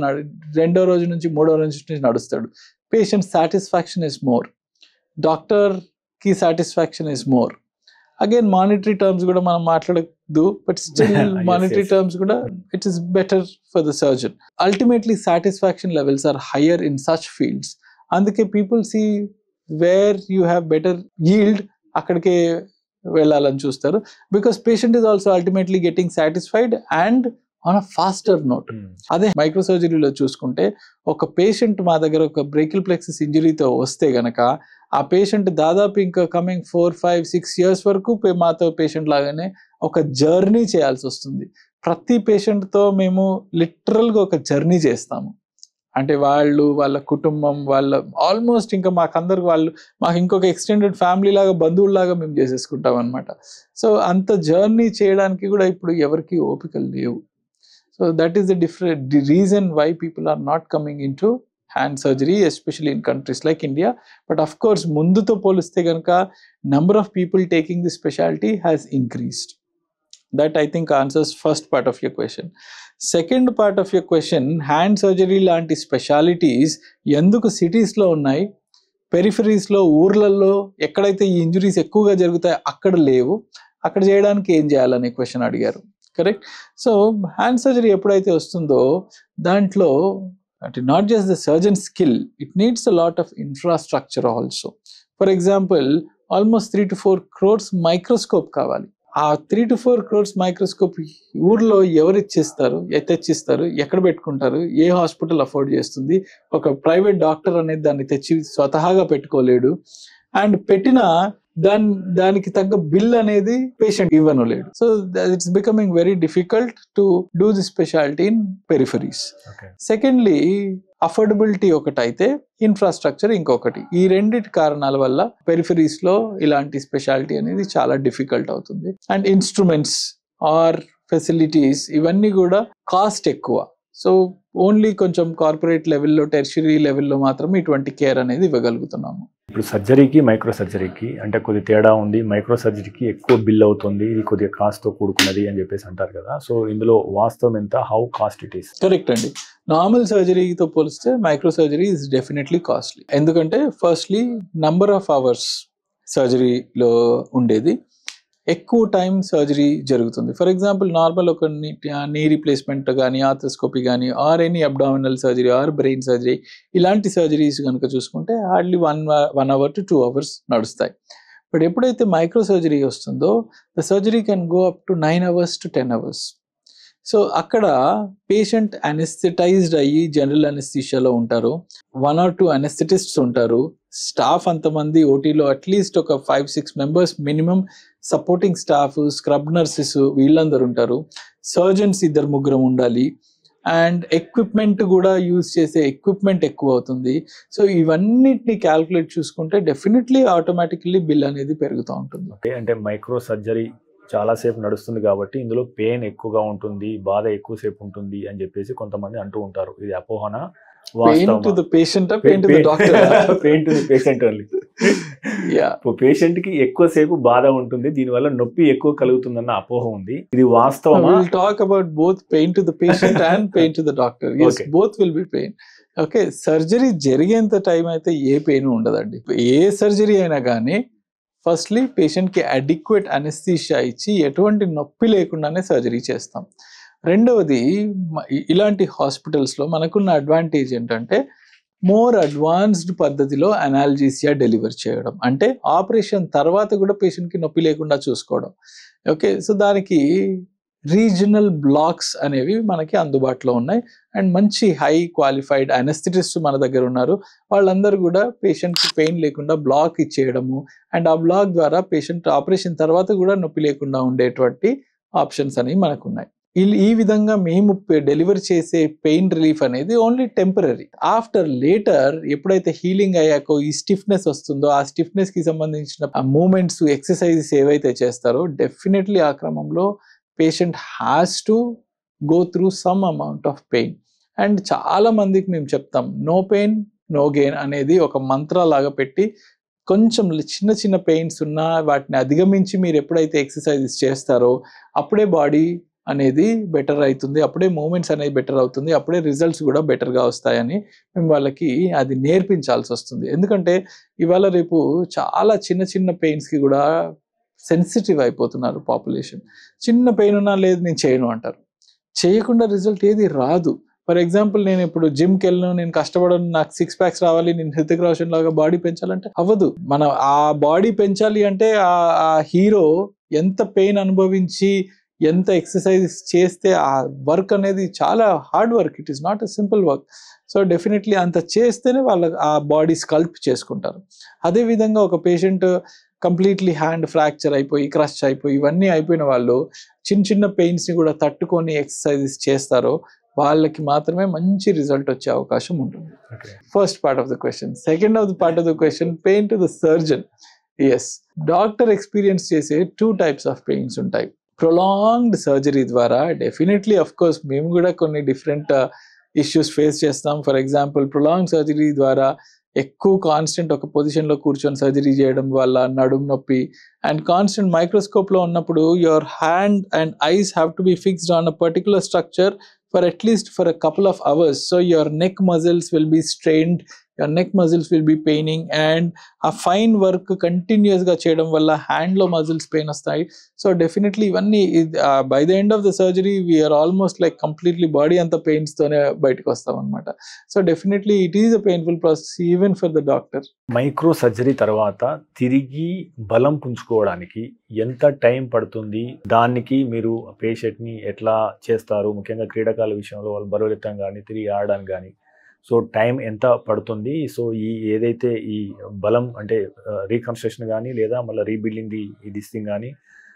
S2: 2వ రోజు నుంచి 3వ రోజు నుంచి నడుస్తాడు. పేషెంట్ సాటిస్ఫాక్షన్ ఇస్ మోర్, డాక్టర్కి satisfaction is more. Again monetary terms కూడా మనం మాట్లాడద్దు, బట్ స్టిల్ మానిటరీ టర్మ్స్ కూడా it is better for the surgeon. Ultimately satisfaction levels are higher in such fields. అందుకే people see where you have better yield అక్కడికే వెళ్ళాలని చూస్తారు. Because patient is also ultimately getting satisfied and on a faster note. అదే micro సర్జరీలో చూసుకుంటే ఒక patient మా దగ్గర ఒక బ్రేకిల్ ప్లెక్సిస్ ఇంజరీతో వస్తే గనక ఆ పేషెంట్ దాదాపు ఇంకా కమింగ్ 4-5-6 years వరకు మాతో పేషెంట్ లాగానే ఒక జర్నీ చేయాల్సి వస్తుంది. ప్రతి పేషెంట్తో మేము లిటరల్గా ఒక జర్నీ చేస్తాము. అంటే వాళ్ళ కుటుంబం ఆల్మోస్ట్ ఇంకా మాకు ఇంకొక ఎక్స్టెండెడ్ ఫ్యామిలీ లాగా బంధువుల్లాగా మేము చేసేసుకుంటాం అనమాట. సో అంత జర్నీ చేయడానికి కూడా ఇప్పుడు ఎవరికి ఓపికలు లేవు. So that is the reason why people are not coming in to hand surgery, especially in countries like India. But of course ముందుతో పోలిస్తే కనుక number of people taking the speciality has increased. That I think answers first part of your question. Second part of your question, hand surgery లాంటి specialities ఎందుకు సిటీస్లో ఉన్నాయి, పెరిఫరీస్లో ఊర్లలో ఎక్కడైతే ఈ ఇంజురీస్ ఎక్కువగా జరుగుతాయో అక్కడ లేవు, అక్కడ చేయడానికి ఏం చేయాలనే క్వశ్చన్ అడిగారు. కరెక్ట్. సో హ్యాండ్ సర్జరీ ఎప్పుడైతే వస్తుందో దాంట్లో అంటే not just the surgeon skill, it needs a lot of infrastructure also. For example almost 3 to 4 crores microscope కావాలి. ఆ 3 to 4 crores మైక్రోస్కోప్ ఊర్లో ఎవరు తెచ్చిస్తారు, ఎక్కడ పెట్టుకుంటారు, ఏ హాస్పిటల్ అఫోర్డ్ చేస్తుంది? ఒక ప్రైవేట్ డాక్టర్ అనేది దాన్ని తెచ్చి స్వతహాగా పెట్టుకోలేడు. అండ్ పెట్టిన దానికి తగ్గ బిల్ అనేది పేషెంట్ ఇవ్వనులేడు. So it's becoming very difficult to do the speciality in peripheries. Secondly affordability ఒకటైతే ఇన్ఫ్రాస్ట్రక్చర్ ఇంకొకటి. ఈ రెండిటి కారణాల వల్ల పెరిఫరీస్ లో ఇలాంటి స్పెషాలిటీ అనేది చాలా డిఫికల్ట్ అవుతుంది. అండ్ ఇన్స్ట్రుమెంట్స్ ఆర్ ఫెసిలిటీస్ ఇవన్నీ కూడా కాస్ట్ ఎక్కువ. సో ఓన్లీ కొంచెం కార్పొరేట్ లెవెల్లో, టెర్షరీ లెవెల్లో మాత్రం ఇటువంటి కేర్ అనేది ఇవ్వగలుగుతున్నాము.
S1: ఇప్పుడు సర్జరీకి మైక్రో సర్జరీకి అంటే కొద్ది తేడా ఉంది. మైక్రో సర్జరీకి ఎక్కువ బిల్ అవుతుంది, ఇది కొద్దిగా కాస్ట్తో కూడుకున్నది అని చెప్పేసి అంటారు కదా. సో ఇందులో వాస్తవం ఎంత, how cost it is?
S2: Correct అండి. నార్మల్ సర్జరీతో పోలిస్తే micro surgery is definitely costly. ఎందుకంటే ఫస్ట్లీ నంబర్ ఆఫ్ అవర్స్ సర్జరీలో ఉండేది, ఎక్కువ టైం సర్జరీ జరుగుతుంది. ఫర్ ఎగ్జాంపుల్ నార్మల్ ఒక నీ రీప్లేస్మెంట్ కానీ, ఆర్థ్రోస్కోపీ కానీ, or any abdominal surgery or brain surgery, ఇలాంటి సర్జరీస్ కనుక చూసుకుంటే హార్డ్లీ 1 hour to 2 hours నడుస్తాయి. బట్ ఎప్పుడైతే మైక్రో సర్జరీ వస్తుందో the surgery can go up to 9 hours to 10 hours. So అక్కడ పేషెంట్ అనెస్థెటైజ్డ్ అయ్యి జనరల్ అనెస్థీషియాలో ఉంటారు, 1 or 2 అనెస్థెటిస్ట్స్ ఉంటారు, స్టాఫ్ అంతమంది ఓటీలో అట్లీస్ట్ ఒక 5-6 members minimum, supporting staff, scrub nurses వీళ్ళందరూ ఉంటారు, సర్జన్స్ 2-3 ఉండాలి, అండ్ ఎక్విప్మెంట్ కూడా యూజ్ చేసే ఎక్విప్మెంట్ ఎక్కువ అవుతుంది. సో ఇవన్నిటిని క్యాల్కులేట్ చూసుకుంటే డెఫినెట్లీ ఆటోమేటికల్లీ బిల్ అనేది పెరుగుతూ ఉంటుంది.
S1: ఓకే, అంటే మైక్రో సర్జరీ చాలాసేపు నడుస్తుంది కాబట్టి ఇందులో పెయిన్ ఎక్కువగా ఉంటుంది, బాధ ఎక్కువసేపు ఉంటుంది అని చెప్పేసి కొంతమంది అంటూ ఉంటారు. ఇది అపోహనా?
S2: పేషెంట్
S1: కి ఎక్కువసేపు బాధ ఉంటుంది, దీనివల్ల నొప్పి ఎక్కువ కలుగుతుందన్న అపోహ ఉంది. ఇది వాస్తవమా?
S2: Talk about both pain to the patient and pain to the doctor. yes, both will be pain. Okay, surgery జరిగేంత టైం అయితే ఏ పెయిన్ ఉండదండి. ఏ సర్జరీ అయినా కానీ ఫస్ట్లీ పేషెంట్కి అడిక్వేట్ అనెస్థీషియా ఇచ్చి ఎటువంటి నొప్పి లేకుండానే సర్జరీ చేస్తాం. రెండవది, ఇలాంటి హాస్పిటల్స్లో మనకున్న అడ్వాంటేజ్ ఏంటంటే మోర్ అడ్వాన్స్డ్ పద్ధతిలో అనాల్జీసియా డెలివర్ చేయడం, అంటే ఆపరేషన్ తర్వాత కూడా పేషెంట్కి నొప్పి లేకుండా చూసుకోవడం. ఓకే, సో దానికి రీజనల్ బ్లాక్స్ అనేవి మనకి అందుబాటులో ఉన్నాయి. అండ్ మంచి హై క్వాలిఫైడ్ అనెస్థెటిస్ట్ మన దగ్గర ఉన్నారు. వాళ్ళందరూ కూడా పేషెంట్కి పెయిన్ లేకుండా బ్లాక్ ఇచ్చేయడము, అండ్ ఆ బ్లాక్ ద్వారా పేషెంట్ ఆపరేషన్ తర్వాత కూడా నొప్పి లేకుండా ఉండేటువంటి ఆప్షన్స్ అనేవి మనకు ఉన్నాయి. ఈ విధంగా మేము డెలివర్ చేసే పెయిన్ రిలీఫ్ అనేది ఓన్లీ టెంపరీ. ఆఫ్టర్ లేటర్ ఎప్పుడైతే హీలింగ్ అయ్యాకో ఈ స్టిఫ్నెస్ వస్తుందో, ఆ స్టిఫ్నెస్ కి సంబంధించిన మూమెంట్స్, ఎక్సర్సైజెస్ ఏవైతే చేస్తారో డెఫినెట్లీ ఆ క్రమంలో patient has to go through some amount of pain. And చాలా మందికి మేము చెప్తాం, నో పెయిన్ నో గెయిన్ అనేది ఒక మంత్ర లాగా పెట్టి, కొంచెం చిన్న చిన్న పెయిన్స్ ఉన్నా వాటిని అధిగమించి మీరు ఎప్పుడైతే ఎక్సర్సైజెస్ చేస్తారో అప్పుడే బాడీ అనేది బెటర్ అవుతుంది, అప్పుడే మూమెంట్స్ అనేది బెటర్ అవుతుంది, అప్పుడే రిజల్ట్స్ కూడా బెటర్గా వస్తాయని మేము వాళ్ళకి అది నేర్పించాల్సి వస్తుంది. ఎందుకంటే ఇవాళ రేపు చాలా చిన్న చిన్న పెయిన్స్కి కూడా సెన్సిటివ్ అయిపోతున్నారు పాపులేషన్. చిన్న పెయిన్ ఉన్నా లేదు నేను చేయను అంటారు, చేయకుండా రిజల్ట్ ఏది రాదు. ఫర్ ఎగ్జాంపుల్, నేను ఇప్పుడు జిమ్కి వెళ్ళను, నేను కష్టపడను, నాకు 6 packs రావాలి, నేను హృతిక్ రోషన్ లాగా బాడీ పెంచాలంటే అవ్వదు. మనం ఆ బాడీ పెంచాలి అంటే ఆ హీరో ఎంత పెయిన్ అనుభవించి ఎంత ఎక్సర్సైజ్ చేస్తే ఆ వర్క్ అనేది చాలా hard work, it is not a simple work. So definitely అంత చేస్తేనే వాళ్ళ ఆ బాడీ స్కల్ప్ చేసుకుంటారు. అదేవిధంగా ఒక పేషెంట్ కంప్లీట్లీ హ్యాండ్ ఫ్రాక్చర్ అయిపోయి, క్రష్ అయిపోయి, ఇవన్నీ అయిపోయిన వాళ్ళు చిన్న చిన్న పెయిన్స్ని కూడా తట్టుకొని ఎక్సర్సైజెస్ చేస్తారో వాళ్ళకి మాత్రమే మంచి రిజల్ట్ వచ్చే అవకాశం ఉంటుంది. First part of the question. Second of the part of the question, pain to the surgeon. Yes, doctor experience చేసే 2 types ఆఫ్ పెయిన్స్ ఉంటాయి. ప్రొలాంగ్డ్ సర్జరీ ద్వారా డెఫినెట్లీ అఫ్ కోర్స్ మేము కూడా కొన్ని డిఫరెంట్ ఇష్యూస్ ఫేస్ చేస్తాం. ఫర్ ఎగ్జాంపుల్, ప్రొలాంగ్ సర్జరీ ద్వారా ఎక్కువ constant ఒక పొజిషన్లో కూర్చొని సర్జరీ చేయడం వల్ల నడుము నొప్పి, అండ్ కాన్స్టెంట్ మైక్రోస్కోప్లో ఉన్నప్పుడు your hand and ice have to be fixed on a particular structure for at least for a couple of hours. So your neck muscles will be strained, your neck muscles will be paining, and a fine work continuous ga cheyadam valla hand lo muscles pain vastayi. So definitely ivanni by the end of the surgery we are almost like completely body anta pains tone bayatiki vastam annamata. So definitely it is a painful process even for the doctor.
S1: Micro surgery తర్వాత తిరిగి బలం పుంజుకోవడానికి ఎంత time పడుతుంది? దానికి మీరు పేషెంట్ని ఎట్లా చేస్తారు? ముఖ్యంగా క్రీడాకారుల విషయంలో వాళ్ళు బరువులెత్తడం కానీ తిరిగి ఆడడానికి కానీ సో టైం ఎంత పడుతుంది? సో ఏదైతే ఈ బలం అంటే రీకన్స్ట్రక్షన్ కానీ లేదా మళ్ళీ రీబిల్డింగ్ ఈ దిస్తింగ్ కానీ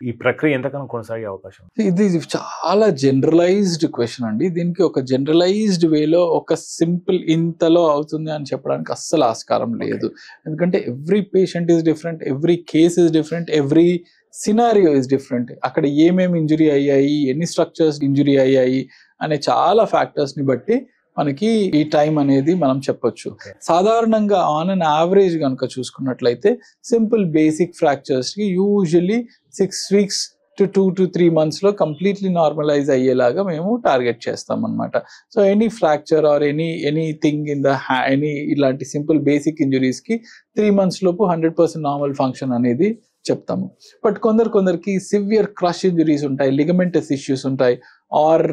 S1: ఈ ప్రక్రియ ఎంతకాలం కొనసాగే అవకాశం?
S2: ఇది చాలా జనరలైజ్డ్ క్వశ్చన్ అండి. దీనికి ఒక జనరలైజ్డ్ వేలో ఒక సింపుల్ ఇంతలో అవుతుంది అని చెప్పడానికి అస్సలు ఆస్కారం లేదు. ఎందుకంటే every patient is different, every case is different, every scenario is different. అక్కడ ఏమేమి ఇంజురీ అయ్యాయి, ఎన్ని స్ట్రక్చర్స్ ఇంజురీ అయ్యాయి అనే చాలా ఫ్యాక్టర్స్ని బట్టి మనకి ఈ టైం అనేది మనం చెప్పొచ్చు. సాధారణంగా ఆన్ అన్ యావరేజ్ కనుక చూసుకున్నట్లయితే సింపుల్ బేసిక్ ఫ్రాక్చర్స్కి usually 6 weeks to 2 to 3 months లో కంప్లీట్లీ నార్మలైజ్ అయ్యేలాగా మేము టార్గెట్ చేస్తాం అనమాట. So any fracture or anything in the any ఇలాంటి సింపుల్ బేసిక్ ఇంజురీస్కి 3 months లోపు 100% నార్మల్ ఫంక్షన్ అనేది చెప్తాము. బట్ కొందరికి సివియర్ క్రష్ ఇంజురీస్ ఉంటాయి, లిగమెంటస్ ఇష్యూస్ ఉంటాయి, ఆర్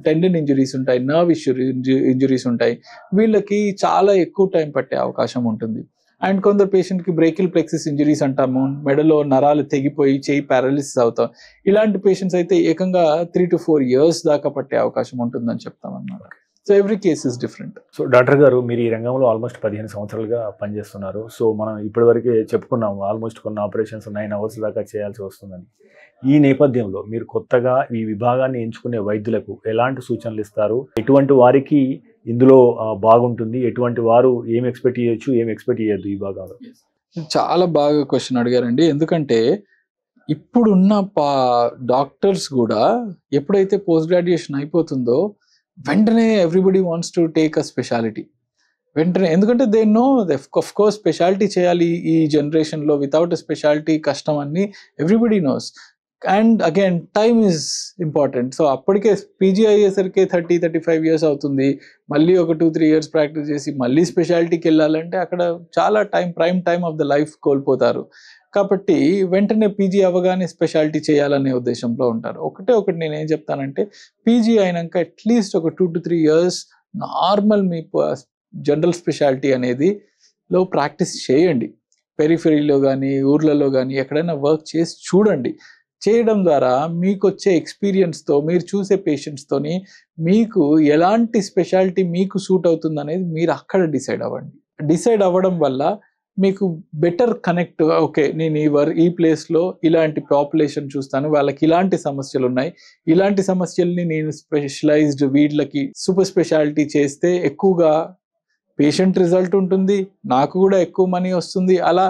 S2: టెండన్ ఇంజురీస్ ఉంటాయి, నర్వ్ ఇంజురీస్ ఉంటాయి. వీళ్ళకి చాలా ఎక్కువ టైం పట్టే అవకాశం ఉంటుంది. అండ్ కొందరు పేషెంట్కి బ్రేకిల్ ప్లెక్సిస్ ఇంజురీస్ అంటాము, మెడలో నరాలు తెగిపోయి చేయి పారాలిసిస్ అవుతాం. ఇలాంటి పేషెంట్స్ అయితే ఏకంగా 3 to 4 years దాకా పట్టే అవకాశం ఉంటుందని చెప్తాం అన్నమాట. So every case is different.
S1: So doctor గారు, మీరు ఈ రంగంలో ఆల్మోస్ట్ 15 సంవత్సరాలుగా పనిచేస్తున్నారు. సో మనం ఇప్పటివరకే చెప్పుకున్నాము ఆల్మోస్ట్ కొన్ని ఆపరేషన్స్ 9 hours దాకా చేయాల్సి వస్తుందని. ఈ నేపథ్యంలో మీరు కొత్తగా ఈ విభాగాన్ని ఎంచుకునే వైద్యులకు ఎలాంటి సూచనలు ఇస్తారు? ఎటువంటి వారికి ఇందులో బాగుంటుంది, ఎటువంటి వారు ఏం ఎక్స్పెక్ట్ చేయొచ్చు, ఏం ఎక్స్పెక్ట్ చేయొద్దు ఈ భాగంలో?
S2: చాలా బాగా క్వశ్చన్ అడిగారండి. ఎందుకంటే ఇప్పుడున్న డాక్టర్స్ కూడా ఎప్పుడైతే పోస్ట్ గ్రాడ్యుయేషన్ అయిపోతుందో వెంటనే everybody wants to take a speciality వెంటనే. ఎందుకంటే they know of course speciality చేయాలి ఈ జనరేషన్లో, వితౌట్ ఎ స్పెషాలిటీ కష్టం అని everybody knows. And again time is important. So అప్పటికే పీజీ అయ్యేసరికి 30-35 years అవుతుంది. మళ్ళీ ఒక 2-3 years ప్రాక్టీస్ చేసి మళ్ళీ స్పెషాలిటీకి వెళ్ళాలంటే అక్కడ చాలా prime time of the life కోల్పోతారు. కాబట్టి వెంటనే పీజీ అవ్వగానే స్పెషాలిటీ చేయాలనే ఉద్దేశంలో ఉంటారు. ఒకటి నేనేం చెప్తానంటే, పీజీ అయినాక అట్లీస్ట్ ఒక 2 to 3 years normal me general speciality అనేది లో ప్రాక్టీస్ చేయండి. పెరిఫెరీలో కానీ ఊర్లలో కానీ ఎక్కడైనా వర్క్ చేసి చూడండి. చేయడం ద్వారా మీకు వచ్చే ఎక్స్పీరియన్స్తో, మీరు చూసే పేషెంట్స్తోని మీకు ఎలాంటి స్పెషాలిటీ మీకు సూట్ అవుతుంది అనేది మీరు అక్కడ డిసైడ్ అవ్వడం వల్ల మీకు బెటర్ కనెక్ట్. ఓకే, నేను ఈ ప్లేస్లో ఇలాంటి పాపులేషన్ చూస్తాను, వాళ్ళకి ఇలాంటి సమస్యలు ఉన్నాయి, ఇలాంటి సమస్యల్ని నేను స్పెషలైజ్డ్ వీళ్ళకి సూపర్ స్పెషాలిటీ చేస్తే ఎక్కువగా పేషెంట్ రిజల్ట్ ఉంటుంది, నాకు కూడా ఎక్కువ మనీ వస్తుంది. అలా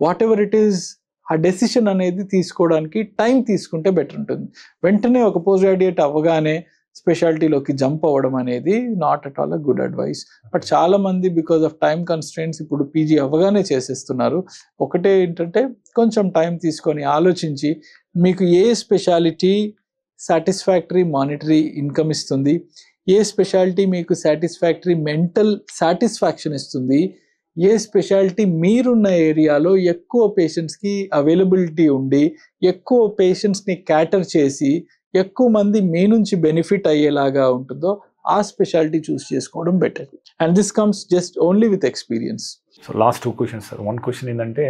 S2: వాట్ ఎవర్ ఇట్ ఈస్, ఆ డెసిషన్ అనేది తీసుకోవడానికి టైం తీసుకుంటే బెటర్ ఉంటుంది. వెంటనే ఒక పోస్ట్ గ్రాడ్యుయేట్ అవ్వగానే స్పెషాలిటీలోకి జంప్ అవ్వడం అనేది not at all a good advice. But చాలా మంది బికాస్ ఆఫ్ టైం కన్స్ట్రెయింట్స్ ఇప్పుడు పీజీ అవ్వగానే చేసేస్తున్నారు. ఒకటే ఏంటంటే కొంచెం టైం తీసుకొని ఆలోచించి మీకు ఏ స్పెషాలిటీ సాటిస్ఫాక్టరీ మానిటరీ ఇన్కమ్ ఇస్తుంది, ఏ స్పెషాలిటీ మీకు సాటిస్ఫాక్టరీ మెంటల్ సాటిస్ఫాక్షన్ ఇస్తుంది, ఏ స్పెషాలిటీ మీరున్న ఏరియాలో ఎక్కువ పేషెంట్స్కి అవైలబిలిటీ ఉండి ఎక్కువ పేషెంట్స్ని క్యాటర్ చేసి ఎక్కువ మంది మీ నుంచి బెనిఫిట్ అయ్యేలాగా ఉంటుందో ఆ స్పెషాలిటీ చూస్ చేసుకోవడం better. And this comes just only with experience.
S1: So last 2 questions sir. 1 question ఏంటంటే,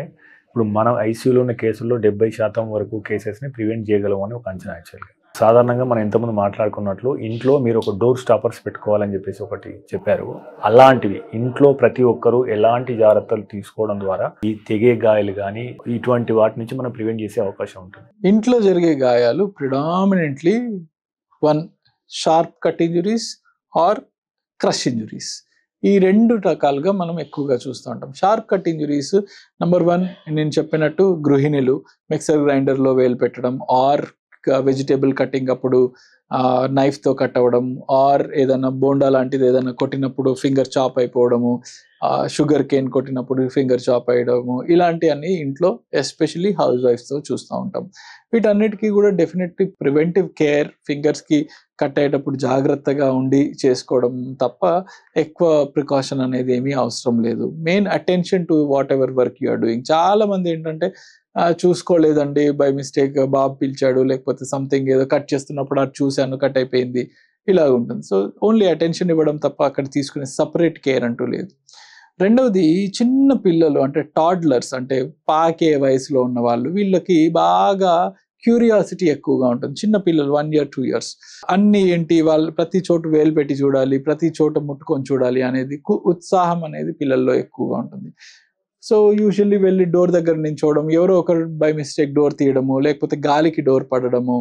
S1: ఇప్పుడు మనం ఐసీయూలో ఉన్న కేసుల్లో 70% వరకు కేసెస్ని ప్రివెంట్ చేయగలము అని ఒక అంచనా. యాక్చువల్గా సాధారణంగా మనం ఎంతమంది మాట్లాడుకున్నట్లు ఇంట్లో మీరు ఒక డోర్ స్టాపర్స్ పెట్టుకోవాలని చెప్పేసి ఒకటి చెప్పారు. అలాంటివి ఇంట్లో ప్రతి ఒక్కరూ ఎలాంటి జాగ్రత్తలు తీసుకోవడం ద్వారా ఈ తెగే గాయాలు కానీ ఇటువంటి వాటి నుంచి మనం ప్రివెంట్ చేసే అవకాశం ఉంటుంది?
S2: ఇంట్లో జరిగే గాయాలు predominantly 1 sharp cut injuries or crush injuries. ఈ 2 రకాలుగా మనం ఎక్కువగా చూస్తూ ఉంటాం. షార్ప్ కట్ ఇంజురీస్ నెంబర్ 1 నేను చెప్పినట్టు గృహిణులు మిక్సర్ గ్రైండర్లో వేలు పెట్టడం, ఆర్ వెజిటేబుల్ కటింగ్ అప్పుడు నైఫ్తో కట్ అవ్వడం, ఆర్ ఏదైనా బోండా లాంటిది ఏదైనా కొట్టినప్పుడు ఫింగర్ చాప్ అయిపోవడము, షుగర్ కేన్ కొట్టినప్పుడు ఫింగర్ చాప్ అయ్యడము, ఇలాంటివన్నీ ఇంట్లో ఎస్పెషల్లీ హౌస్ వైఫ్స్తో చూస్తూ ఉంటాం. వీటన్నిటికీ కూడా డెఫినెట్లీ ప్రివెంటివ్ కేర్, ఫింగర్స్కి కట్ అయ్యేటప్పుడు జాగ్రత్తగా ఉండి చేసుకోవడం తప్ప ఎక్కువ ప్రికాషన్ అనేది ఏమీ అవసరం లేదు. Main attention to whatever work you are doing. చాలా మంది ఏంటంటే చూసుకోలేదండి, బై మిస్టేక్ బాబు పిలిచాడు, లేకపోతే సంథింగ్ ఏదో కట్ చేస్తున్నప్పుడు అది చూశాను కట్ అయిపోయింది, ఇలా ఉంటుంది. సో ఓన్లీ అటెన్షన్ ఇవ్వడం తప్ప అక్కడ తీసుకునే సపరేట్ కేర్ అంటూ లేదు. రెండవది, చిన్న పిల్లలు అంటే టాడ్లర్స్, అంటే పాకే వయసులో ఉన్న వాళ్ళు, వీళ్ళకి బాగా క్యూరియాసిటీ ఎక్కువగా ఉంటుంది. చిన్న పిల్లలు 1 year 2 years అన్ని ఏంటి వాళ్ళు ప్రతి చోట వేలు పెట్టి చూడాలి, ప్రతి చోట ముట్టుకొని చూడాలి అనేది ఉత్సాహం అనేది పిల్లల్లో ఎక్కువగా ఉంటుంది. సో యూజువల్లీ వెళ్ళి డోర్ దగ్గర నించోవడం, ఎవరో ఒకరు బై మిస్టేక్ డోర్ తీయడము, లేకపోతే గాలికి డోర్ పడడము,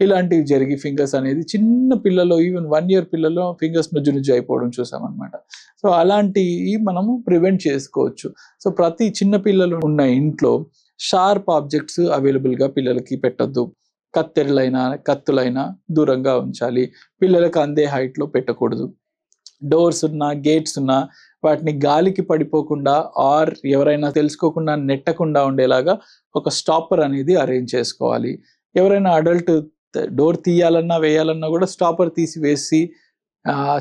S2: ఇలాంటివి జరిగి ఫింగర్స్ అనేది చిన్న పిల్లలు, ఈవెన్ 1 year పిల్లలు ఫింగర్స్ నుజ్జు అయిపోవడం చూసామన్నమాట. సో అలాంటివి మనము ప్రివెంట్ చేసుకోవచ్చు. సో ప్రతి చిన్న పిల్లలు ఉన్న ఇంట్లో షార్ప్ ఆబ్జెక్ట్స్ అవైలబుల్గా పిల్లలకి పెట్టద్దు. కత్తెరలైనా కత్తులైనా దూరంగా ఉంచాలి. పిల్లలకు అందే హైట్లో పెట్టకూడదు. డోర్స్ ఉన్నా గేట్స్ ఉన్నా వాటిని గాలికి పడిపోకుండా ఆర్ ఎవరైనా తెలుసుకోకుండా నెట్టకుండా ఉండేలాగా ఒక స్టాపర్ అనేది అరేంజ్ చేసుకోవాలి. ఎవరైనా అడల్ట్ డోర్ తీయాలన్నా వేయాలన్నా కూడా స్టాపర్ తీసి వేసి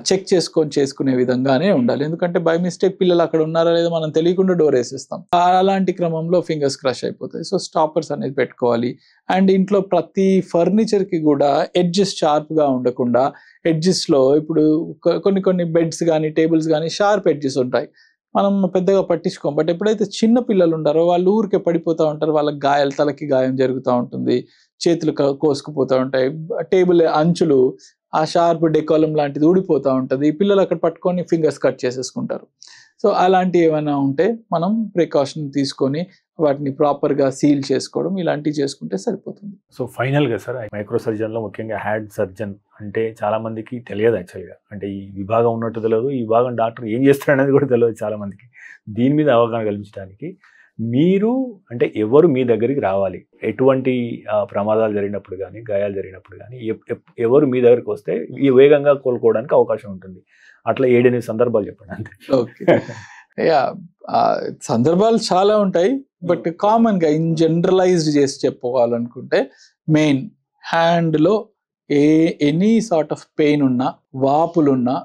S2: చెక్ చేసుకునే విధంగానే ఉండాలి. ఎందుకంటే బై మిస్టేక్ పిల్లలు అక్కడ ఉన్నారా లేదా మనం తెలియకుండా డోర్ వేసేస్తాం. అలాంటి క్రమంలో ఫింగర్స్ క్రష్ అయిపోతాయి. సో స్టాపర్స్ అనేది పెట్టుకోవాలి. అండ్ ఇంట్లో ప్రతి ఫర్నిచర్కి కూడా ఎడ్జెస్ షార్ప్గా ఉండకుండా, ఎడ్జెస్లో ఇప్పుడు కొన్ని బెడ్స్ కానీ టేబుల్స్ కానీ షార్ప్ ఎడ్జెస్ ఉంటాయి, మనం పెద్దగా పట్టించుకోం. బట్ ఎప్పుడైతే చిన్న పిల్లలు ఉంటారో వాళ్ళు ఊరికే పడిపోతూ ఉంటారు, వాళ్ళకి తలకి గాయం జరుగుతూ ఉంటుంది, చేతులు కోసుకుపోతూ ఉంటాయి, టేబుల్ అంచులు ఆ షార్ప్ డెకాలం లాంటిది ఊడిపోతూ ఉంటుంది, పిల్లలు అక్కడ పట్టుకొని ఫింగర్స్ కట్ చేసేసుకుంటారు. సో అలాంటివి ఏమైనా ఉంటే మనం ప్రికాషన్ తీసుకొని వాటిని ప్రాపర్గా సీల్ చేసుకోవడం, ఇలాంటివి చేసుకుంటే సరిపోతుంది.
S1: సో ఫైనల్గా సార్, మైక్రో సర్జన్లో ముఖ్యంగా హ్యాండ్ సర్జన్ అంటే చాలా మందికి తెలియదు యాక్చువల్గా. అంటే ఈ విభాగం ఉన్నట్టు తెలియదు, ఈ విభాగం డాక్టర్ ఏం చేస్తాడు అనేది కూడా తెలియదు చాలా మందికి. దీని మీద అవగాహన కల్పించడానికి మీరు అంటే ఎవరు మీ దగ్గరికి రావాలి, ఎటువంటి ప్రమాదాలు జరిగినప్పుడు కానీ గాయాలు జరిగినప్పుడు కానీ ఎవరు మీ దగ్గరికి వస్తే ఈ వేగంగా కోలుకోవడానికి అవకాశం ఉంటుంది, అట్లా 7 సందర్భాలు చెప్పండి అంతే.
S2: ఓకే, సందర్భాలు చాలా ఉంటాయి, బట్ కామన్గా జనరలైజ్డ్ చేసి చెప్పుకోవాలనుకుంటే మెయిన్ హ్యాండ్లో ఎనీ సార్ట్ ఆఫ్ పెయిన్ ఉన్నా, వాపులున్నా,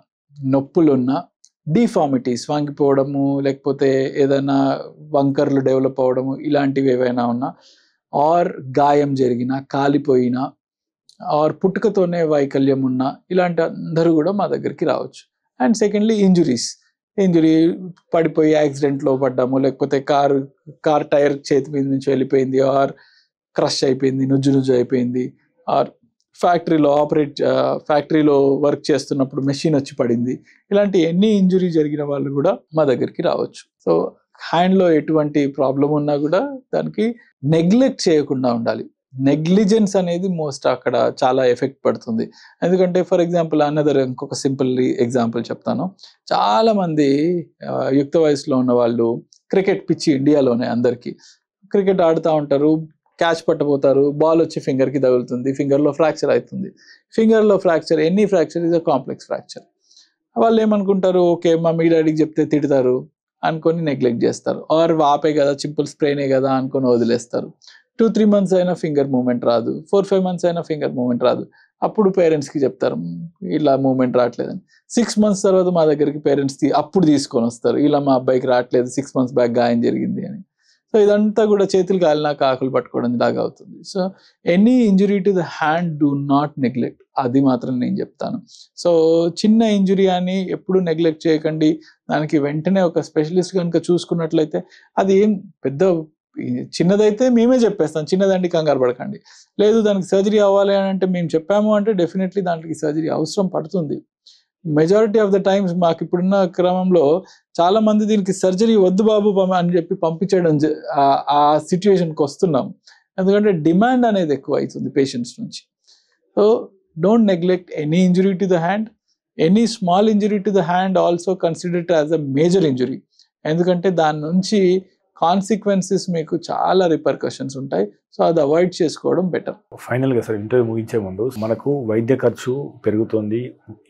S2: నొప్పులున్నా, డిఫార్మిటీస్ వంగిపోవడము, లేకపోతే ఏదైనా వంకర్లు డెవలప్ అవ్వడము, ఇలాంటివి ఏవైనా ఉన్నా, ఆర్ గాయం జరిగినా, కాలిపోయినా, ఆర్ పుట్టుకతోనే వైకల్యం ఉన్నా, ఇలాంటి అందరూ కూడా మా దగ్గరికి రావచ్చు. అండ్ సెకండ్లీ ఇంజురీ పడిపోయి యాక్సిడెంట్లో పడ్డాము, లేకపోతే కార్ టైర్ చేతి మీద నుంచి వెళ్ళిపోయింది, ఆర్ క్రష్ అయిపోయింది, నుజ్జు అయిపోయింది, ఆర్ ఫ్యాక్టరీలో వర్క్ చేస్తున్నప్పుడు మెషిన్ వచ్చి పడింది, ఇలాంటి ఎన్ని ఇంజురీ జరిగిన వాళ్ళు కూడా మా దగ్గరికి రావచ్చు. సో హ్యాండ్లో ఎటువంటి ప్రాబ్లం ఉన్నా కూడా దానికి నెగ్లెక్ట్ చేయకుండా ఉండాలి. నెగ్లిజెన్స్ అనేది అక్కడ చాలా ఎఫెక్ట్ పడుతుంది. ఎందుకంటే ఫర్ ఎగ్జాంపుల్ ఇంకొక సింపుల్ ఎగ్జాంపుల్ చెప్తాను. చాలా మంది యుక్త వయసులో ఉన్న వాళ్ళు క్రికెట్ పిచ్చి ఇండియాలోనే అందరికీ క్రికెట్ ఆడుతూ ఉంటారు, క్యాచ్ పట్టబోతారు, బాల్ వచ్చి ఫింగర్కి తగులుతుంది, ఫింగర్లో ఫ్రాక్చర్ అవుతుంది. ఫింగర్లో fracture, any fracture is a complex fracture. వాళ్ళు ఏమనుకుంటారు, ఓకే మమ్మీ డాడీకి చెప్తే తిడతారు అనుకొని నెగ్లెక్ట్ చేస్తారు, ఆర్ వాపే కదా సింపుల్ స్ప్రేనే కదా అనుకొని వదిలేస్తారు. 2-3 months అయినా ఫింగర్ మూమెంట్ రాదు, 4-5 months అయినా ఫింగర్ మూమెంట్ రాదు. అప్పుడు పేరెంట్స్కి చెప్తారు ఇలా మూమెంట్ రావట్లేదని. 6 months తర్వాత మా దగ్గరికి పేరెంట్స్ అప్పుడు తీసుకొని వస్తారు, ఇలా మా అబ్బాయికి రావట్లేదు, 6 months బ్యాక్ గాయం జరిగింది అని. సో ఇదంతా కూడా చేతులు కాలినాక ఆకులు పట్టుకోవడం లాగా అవుతుంది. So any injury to the hand do not neglect, అది మాత్రం నేను చెప్తాను. సో చిన్న ఇంజురీ అని ఎప్పుడు నెగ్లెక్ట్ చేయకండి. దానికి వెంటనే ఒక స్పెషలిస్ట్ కనుక చూసుకున్నట్లయితే, అది ఏం పెద్ద చిన్నదైతే మేమే చెప్పేస్తాం, చిన్నదండి కంగారు పడకండి. లేదు దానికి సర్జరీ అవ్వాలి అని అంటే మేము చెప్పాము అంటే డెఫినెట్లీ దానికి సర్జరీ అవసరం పడుతుంది. మెజారిటీ ఆఫ్ ద టైమ్స్ మాకు ఇప్పుడున్న క్రమంలో చాలా మంది దీనికి సర్జరీ వద్దు బాబు అని చెప్పి పంపించడం ఆ సిచ్యువేషన్కి వస్తున్నాం. ఎందుకంటే డిమాండ్ అనేది ఎక్కువ అవుతుంది పేషెంట్స్ నుంచి. So don't neglect any injury to the hand. Any small injury to the hand also considered as a major injury. ఎందుకంటే దాని నుంచి కాన్సిక్వెన్సెస్ మీకు చాలా రిపర్కషన్స్ ఉంటాయి. సో అది అవాయిడ్ చేసుకోవడం బెటర్.
S1: ఫైనల్గా సార్ ఇంటర్వ్యూ ముగించే ముందు మనకు వైద్య ఖర్చు పెరుగుతుంది,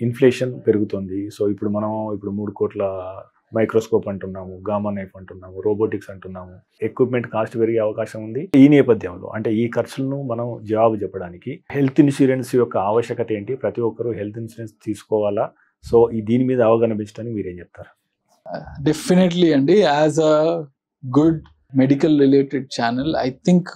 S1: ఇన్ఫ్లేషన్ పెరుగుతుంది. సో ఇప్పుడు మనం 3 కోట్ల మైక్రోస్కోప్ అంటున్నాము, గామా నైఫ్ అంటున్నాము, రోబోటిక్స్ అంటున్నాము, ఎక్విప్మెంట్ కాస్ట్ పెరిగే అవకాశం ఉంది. ఈ నేపథ్యంలో అంటే ఈ ఖర్చులను మనం జవాబు చెప్పడానికి హెల్త్ ఇన్సూరెన్స్ యొక్క ఆవశ్యకత ఏంటి, ప్రతి ఒక్కరూ హెల్త్ ఇన్సూరెన్స్ తీసుకోవాలా, సో దీని మీద అవగాహన పెంచడానికి మీరేం చెప్తారు?
S2: డెఫినెట్లీ అండి, as a good medical related channel I think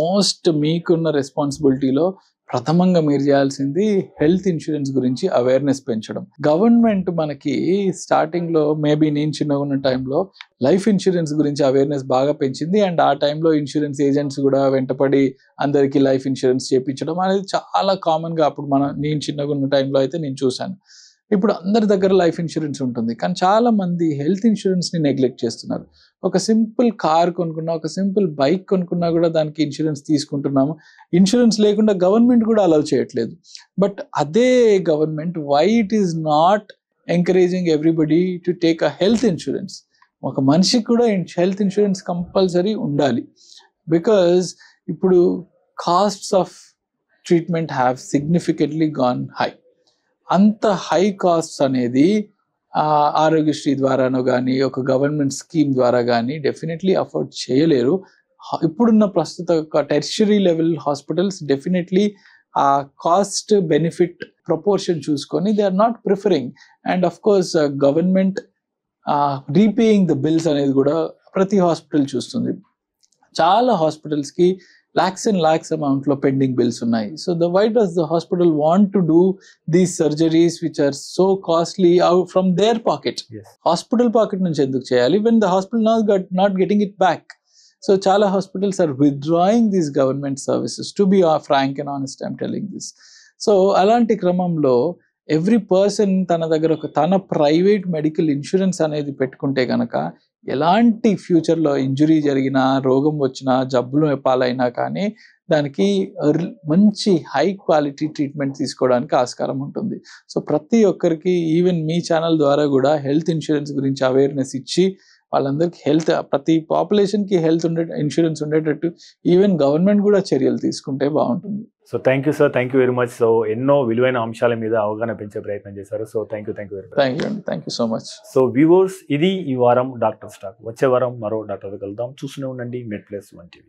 S2: most మీకున్న రెస్పాన్సిబిలిటీలో ప్రథమంగా మీరు చేయాల్సింది హెల్త్ ఇన్సూరెన్స్ గురించి అవేర్నెస్ పెంచడం. గవర్నమెంట్ మనకి స్టార్టింగ్లో మేబీ నేను చిన్నగా ఉన్న టైంలో లైఫ్ ఇన్సూరెన్స్ గురించి అవేర్నెస్ బాగా పెంచింది. అండ్ ఆ టైంలో ఇన్సూరెన్స్ ఏజెంట్స్ కూడా వెంటపడి అందరికీ లైఫ్ ఇన్సూరెన్స్ చేయించడం అనేది చాలా కామన్గా అప్పుడు నేను చిన్నగా ఉన్న టైంలో అయితే నేను చూశాను. ఇప్పుడు అందరి దగ్గర లైఫ్ ఇన్సూరెన్స్ ఉంటుంది, కానీ చాలా మంది హెల్త్ ఇన్సూరెన్స్ని నెగ్లెక్ట్ చేస్తున్నారు. ఒక సింపుల్ కార్ కొనుక్కున్నా, ఒక సింపుల్ బైక్ కొనుక్కున్నా కూడా దానికి ఇన్సూరెన్స్ తీసుకుంటున్నాము. ఇన్సూరెన్స్ లేకుండా గవర్నమెంట్ కూడా అలౌ చేయట్లేదు. బట్ అదే government why it is not encouraging everybody to take a health insurance? ఒక మనిషికి కూడా హెల్త్ ఇన్సూరెన్స్ కంపల్సరీ ఉండాలి. బికాజ్ ఇప్పుడు costs of treatment have significantly gone high. అంత హై కాస్ట్స్ అనేది ఆరోగ్యశ్రీ ద్వారానో కానీ ఒక గవర్నమెంట్ స్కీమ్ ద్వారా కానీ డెఫినెట్లీ అఫోర్డ్ చేయలేరు. ఇప్పుడున్న ప్రస్తుత టెర్షరీ లెవెల్ హాస్పిటల్స్ డెఫినెట్లీ ఆ కాస్ట్ బెనిఫిట్ ప్రపోర్షన్ చూసుకొని they are not preferring. And of course government repaying the bills అనేది కూడా ప్రతి హాస్పిటల్ చూస్తుంది. చాలా హాస్పిటల్స్కి lakhs and lakhs amount లో పెండింగ్ బిల్స్ ఉన్నాయి. So why does the hospital want to do these surgeries which are so costly out from their pocket?
S1: Yes.
S2: Hospital pocket నుంచి ఎందుకు చేయాలి when the hospital not getting it back? So చాలా hospitals are withdrawing these government services. To be frank and honest, I'm telling this. So అలాంటి క్రమంలో every person తన దగ్గర తన private medical insurance అనేది పెట్టుకుంటే కనుక ఎలాంటి ఫ్యూచర్లో ఇంజురీ జరిగినా, రోగం వచ్చినా, జబ్బులు పాలైనా కానీ దానికి మంచి హై క్వాలిటీ ట్రీట్మెంట్ తీసుకోవడానికి ఆస్కారం ఉంటుంది. సో ప్రతి ఒక్కరికి ఈవెన్ మీ ఛానల్ ద్వారా కూడా హెల్త్ ఇన్సూరెన్స్ గురించి అవేర్నెస్ ఇచ్చి వాళ్ళందరికీ ప్రతి పాపులేషన్కి హెల్త్ ఇన్సూరెన్స్ ఉండేటట్టు ఈవెన్ గవర్నమెంట్ కూడా చర్యలు తీసుకుంటే బాగుంటుంది.
S1: So thank you sir, thank you very much. So ఎన్నో విలువైన అంశాల మీద అవగాహన పెంచే ప్రయత్నం చేశారు. So thank you very much.
S2: Thank you అండి, thank you so much.
S1: So viewers, ఇది ఈ వారం డాక్టర్ స్టాక్. వచ్చే వారం మరో డాక్టర్ కలుద్దాం. చూస్తూనే ఉండండి మెడ్ ప్లస్ 1 TV.